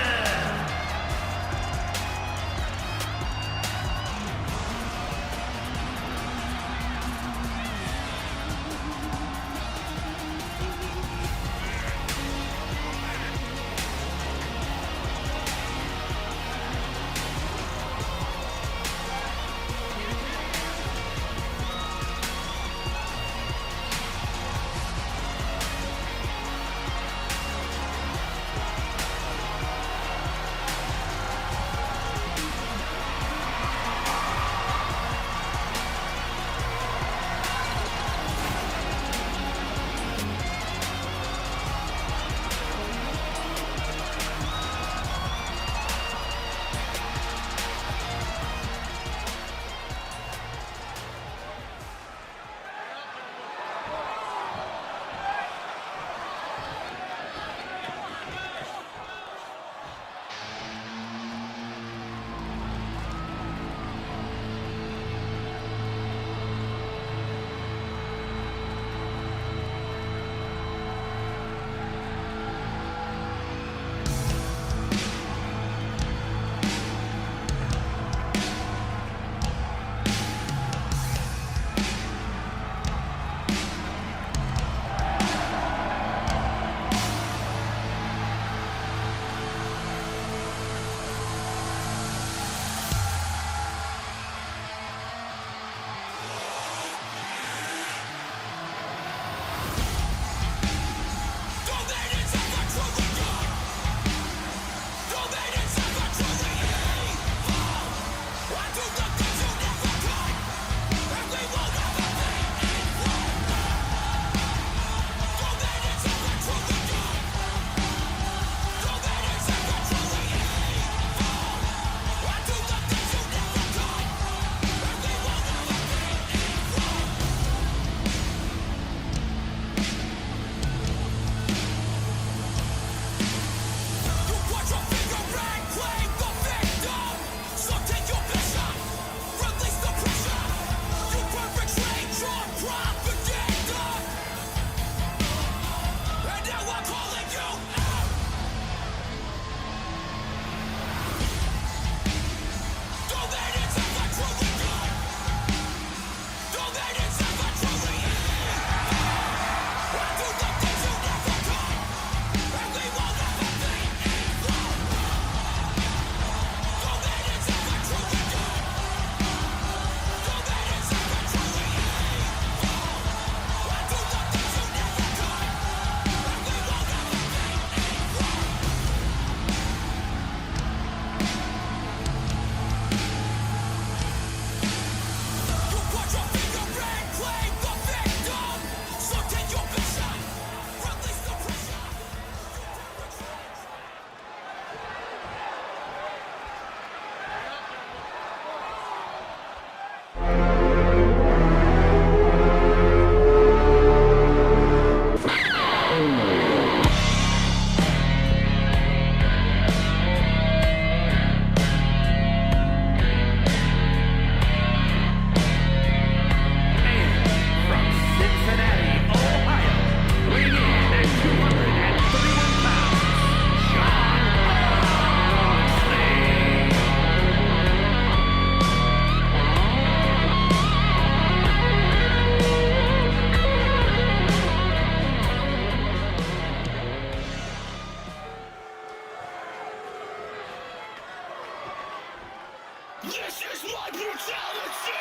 This is my brutality!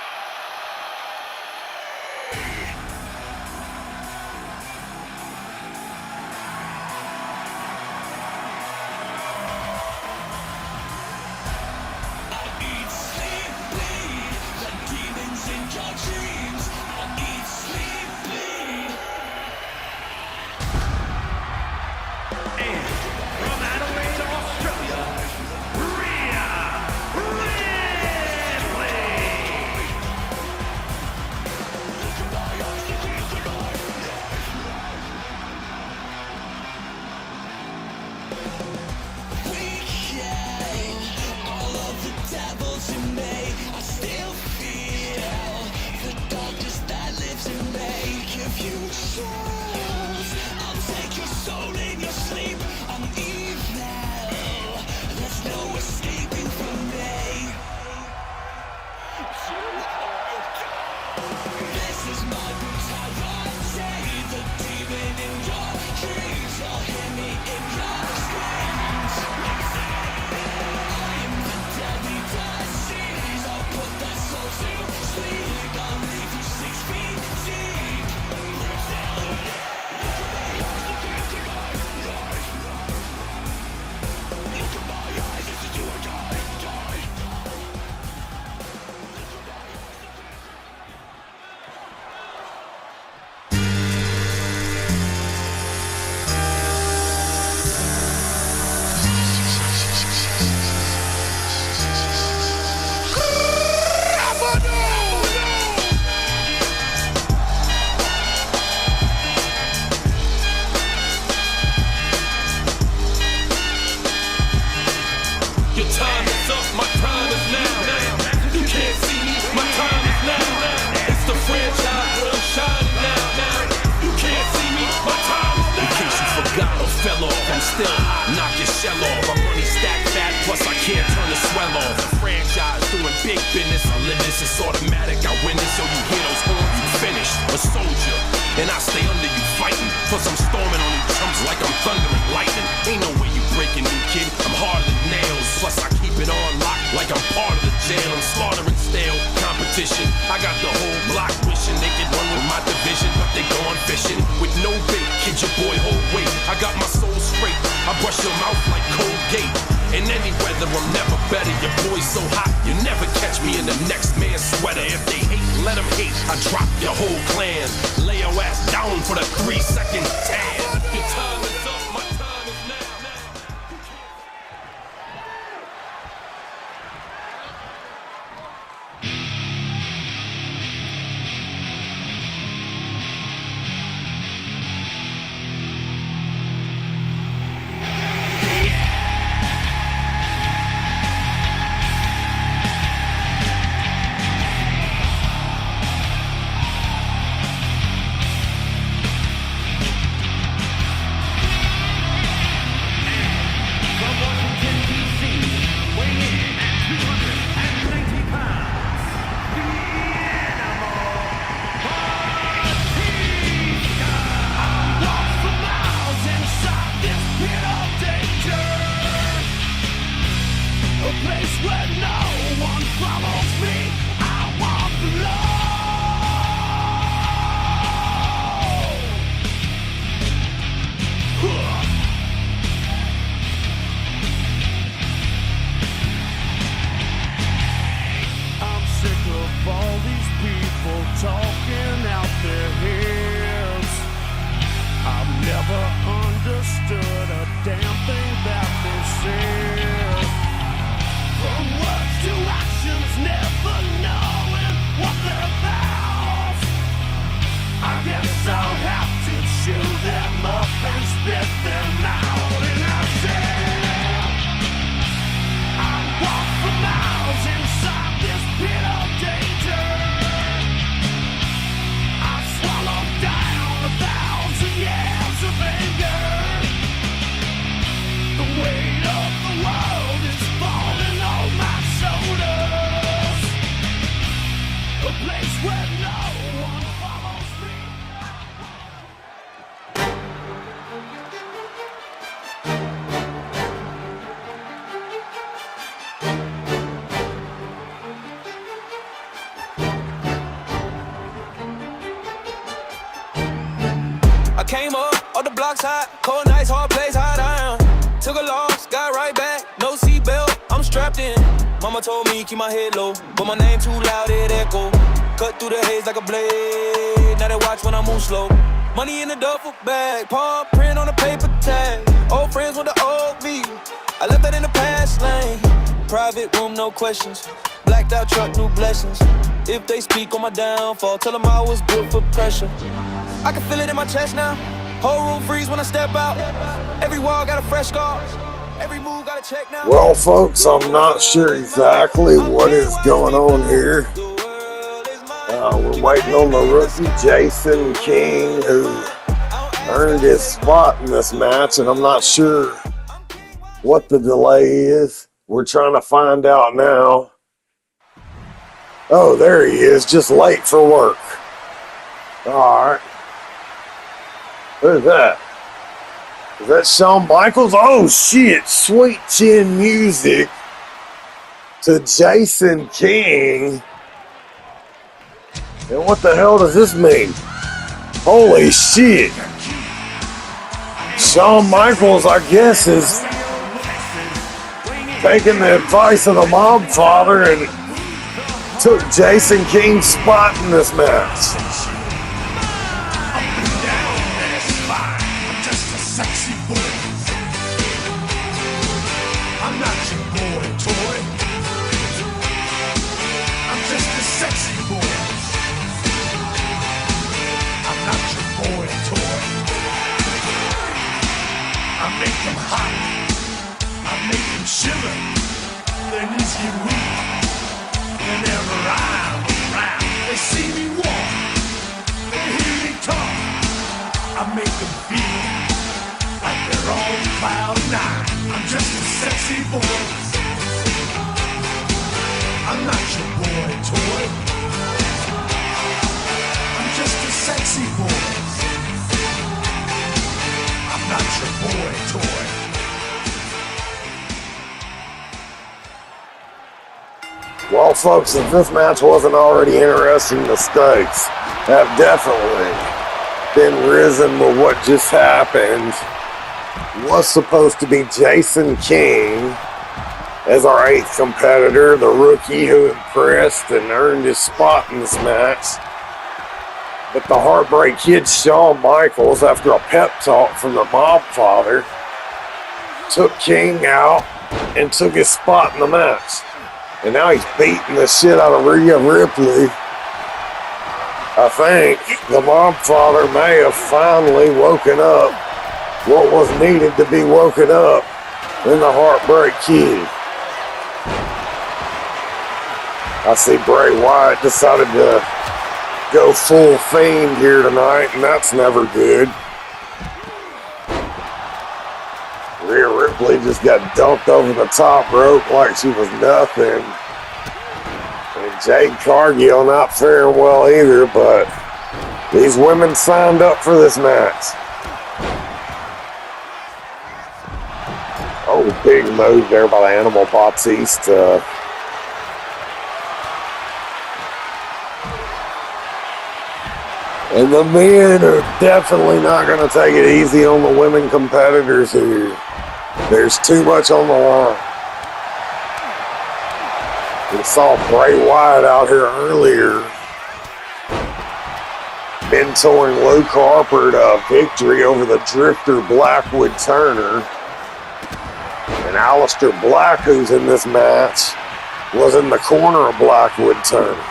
big business. I live this, it's automatic. I win this, so you hear those horns, you finish. A soldier, and I stay under you fighting. Plus I'm storming on these chumps like I'm thunder and lightning. Ain't no way you breaking me, kid. I'm harder than nails. Plus I keep it on lock like I'm part of the jail. I'm slaughtering stale competition. I got the whole block wishing they could run with my division, but they going fishing with no bait. Kid, your boy, hold weight. I got my soul straight. I brush your mouth like Colgate. In any weather, I'm never better. Your boy's so hot, you never catch me in the next man's sweater. If they hate, let them hate. I drop your whole clan. Lay your ass down for the 3-second tan. Your time is up, my time is now. From Washington, D.C., weighing in at 290 pounds, the animal, Batista. I'm lost for miles inside this pit of danger, a place where no one follows me. I walk alone. I'm sick of all these people talking out their heads. I've never understood a damn thing that they said. From words to actions, never knowing what they're about. I guess I'll have to chew them up and spit them out. And I said, I walk for miles inside this pit of danger. I swallowed down 1,000 years of anger. The weight of the world is falling on my shoulders. A place where no one follows me. I came up, all the blocks hot, cold nights, hard place, hot iron. Took a loss, got right back, no seatbelt, I'm strapped in. Mama told me keep my head low, but my name too loud, it echo. Cut through the haze like a blade, now they watch when I move slow. Money in the duffel bag, palm print on the paper tag. Old friends with the old me, I left that in the past lane. Private room, no questions, blacked out truck, new blessings. If they speak on my downfall, tell them I was built for pressure. I can feel it in my chest now. Whole room freeze when I step out. Every wall got a fresh scar. Every move got a check now. Well, folks, I'm not sure exactly what is going on here. We're waiting on the rookie Jason King, who earned his spot in this match, and I'm not sure what the delay is. We're trying to find out now. Oh, there he is, just late for work. All right. Who's that? Is that Shawn Michaels? Oh, shit. Sweet Chin Music to Jason King. And what the hell does this mean? Holy shit. Shawn Michaels, I guess, is taking the advice of the mob father and took Jason King's spot in this match. I'm just a sexy boy. I'm not your folks, if this match wasn't already interesting, the stakes have definitely been risen with what just happened. Was supposed to be Jason King as our 8th competitor, the rookie who impressed and earned his spot in this match. But the Heartbreak Kid Shawn Michaels, after a pep talk from the mob father, took King out and took his spot in the match. And now he's beating the shit out of Rhea Ripley. I think the mob father may have finally woken up what was needed to be woken up in the Heartbreak Kid. I see Bray Wyatt decided to go full Fiend here tonight, and that's never good. Rhea Ripley just got dumped over the top rope like she was nothing. And Jade Cargill not faring well either, but these women signed up for this match. Oh, big move there by the Animal Bautista. And the men are definitely not going to take it easy on the women competitors here. There's too much on the line. We saw Bray Wyatt out here earlier mentoring Luke Harper to a victory over the Drifter Blackwood Turner. And Aleister Black, who's in this match, was in the corner of Blackwood Turner.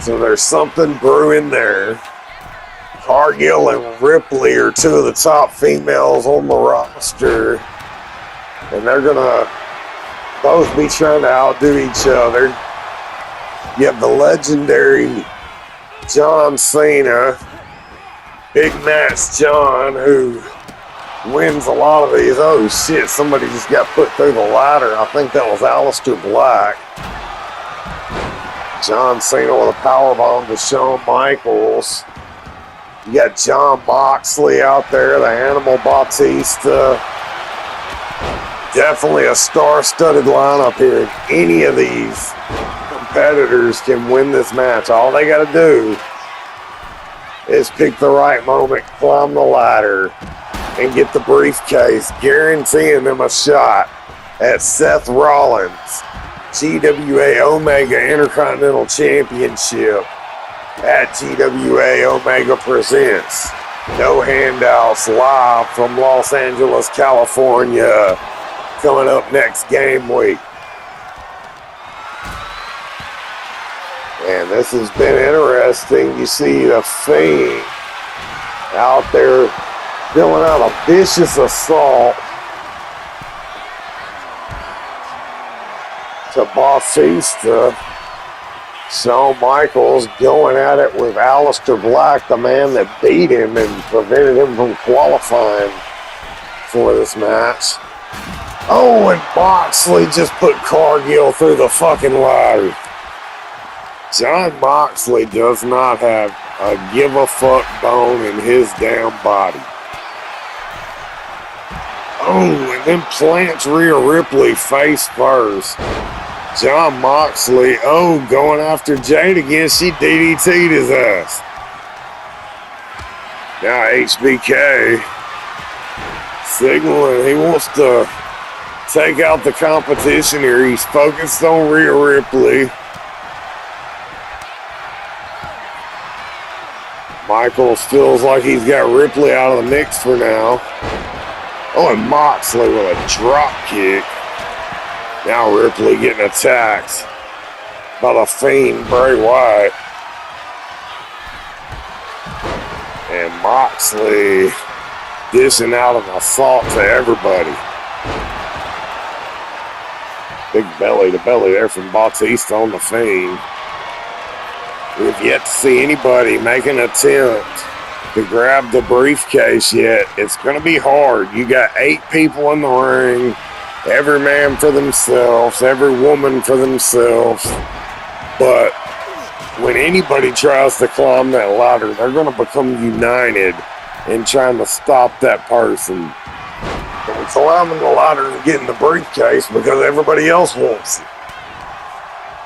So there's something brewing there. Cargill and Ripley are two of the top females on the roster. And they're going to both be trying to outdo each other. You have the legendary John Cena, Big Match John, who wins a lot of these. Oh shit, somebody just got put through the ladder. I think that was Aleister Black. John Cena with a powerbomb to Shawn Michaels. You got John Moxley out there, the Animal Bautista. Definitely a star-studded lineup here. Any of these competitors can win this match. All they got to do is pick the right moment, climb the ladder, and get the briefcase, guaranteeing them a shot at Seth Rollins' GWA Omega Intercontinental Championship at GWA Omega Presents. No Handouts, live from Los Angeles, California, coming up next game week. And this has been interesting. You see the Fiend out there dealing out a vicious assault to Bautista. Shawn Michaels going at it with Aleister Black, the man that beat him and prevented him from qualifying for this match. Oh, and Moxley just put Cargill through the fucking ladder. John Moxley does not have a give-a-fuck bone in his damn body. Oh, and then plants Rhea Ripley face first. John Moxley, going after Jade again. She DDT'd his ass. Now HBK signaling he wants to take out the competition here. He's focused on Rhea Ripley. Michaels feels like he's got Ripley out of the mix for now. Oh, and Moxley with a drop kick. Now Ripley getting attacked by the Fiend, Bray Wyatt. And Moxley dishing out an assault to everybody. Big belly to belly there from Bautista on the Fiend. We've yet to see anybody make an attempt to grab the briefcase yet. It's going to be hard. You got 8 people in the ring. Every man for themselves, every woman for themselves. But when anybody tries to climb that ladder, they're going to become united in trying to stop that person from climbing the ladder and getting the briefcase because everybody else wants it.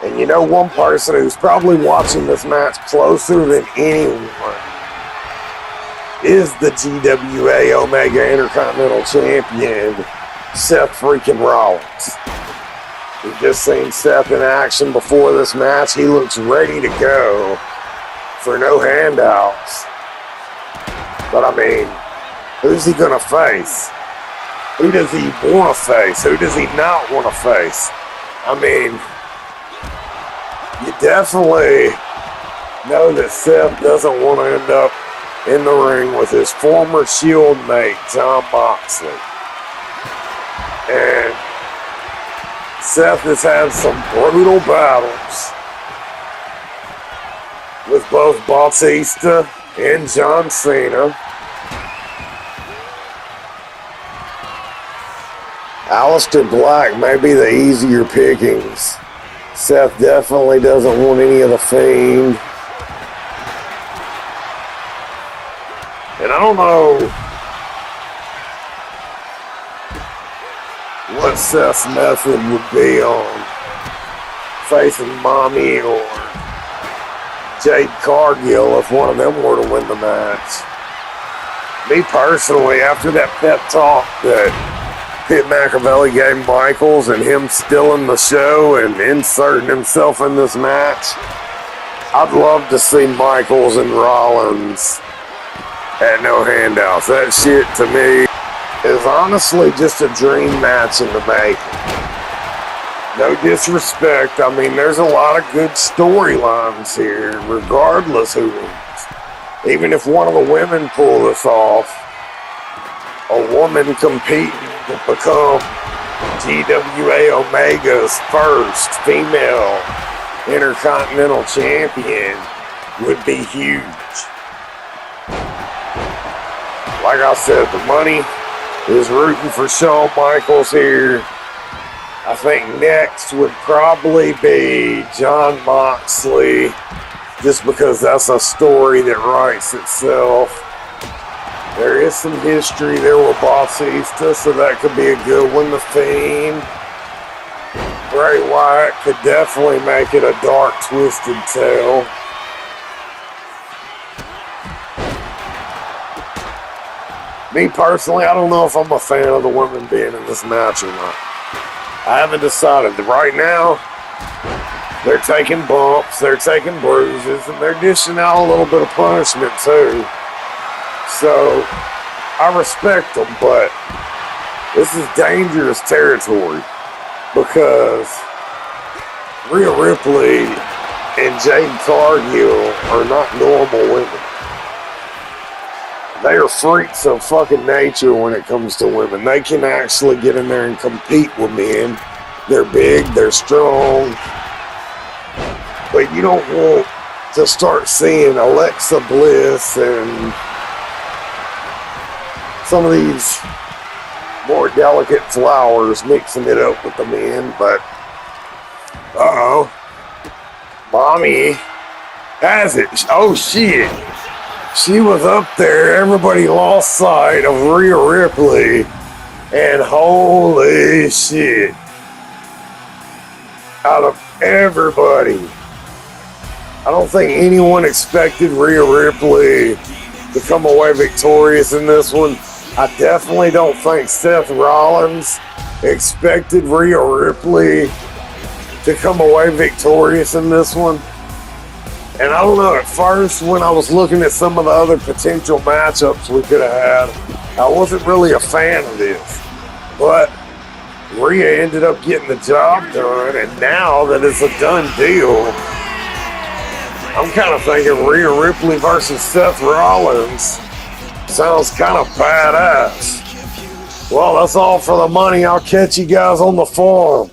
And you know one person who's probably watching this match closer than anyone is the GWA Omega Intercontinental Champion, Seth freaking Rollins. We've just seen Seth in action before this match. He looks ready to go for no handouts. But I mean, who's he gonna face? Who does he want to face? Who does he not want to face? I mean, you definitely know that Seth doesn't want to end up in the ring with his former Shield mate, Jon Moxley. And Seth has had some brutal battles with both Bautista and John Cena. Aleister Black may be the easier pickings. Seth definitely doesn't want any of the Fiend. And I don't know what Seth's method would be on facing Mommy or Jade Cargill if one of them were to win the match. Me personally, after that pep talk that Pitt Machiavelli gave Michaels and him stealing the show and inserting himself in this match, I'd love to see Michaels and Rollins at no handouts. That shit to me is honestly just a dream match in the making. No disrespect. I mean, there's a lot of good storylines here, regardless who wins. Even if one of the women pull this off, a woman competing to become GWA Omega's first female Intercontinental Champion would be huge. Like I said, the money is rooting for Shawn Michaels here. I think next would probably be Jon Moxley, just because that's a story that writes itself. There is some history there with Bautista, so that could be a good one. The Fiend. Bray Wyatt could definitely make it a dark, twisted tale. Me personally, I don't know if I'm a fan of the women being in this match or not. I haven't decided. Right now, they're taking bumps, they're taking bruises, and they're dishing out a little bit of punishment too. So, I respect them, but this is dangerous territory because Rhea Ripley and Jade Cargill are not normal women. They are freaks of fucking nature when it comes to women. They can actually get in there and compete with men. They're big, they're strong, but you don't want to start seeing Alexa Bliss and some of these more delicate flowers mixing it up with the men. But Mommy has it. Oh shit, she was up there. Everybody lost sight of Rhea Ripley, and holy shit, out of everybody, I don't think anyone expected Rhea Ripley to come away victorious in this one. I definitely don't think Seth Rollins expected Rhea Ripley to come away victorious in this one. And I don't know, at first when I was looking at some of the other potential matchups we could have had, I wasn't really a fan of this. But Rhea ended up getting the job done, and now that it's a done deal, I'm kind of thinking Rhea Ripley versus Seth Rollins sounds kind of badass. Well, that's all for the money. I'll catch you guys on the forum.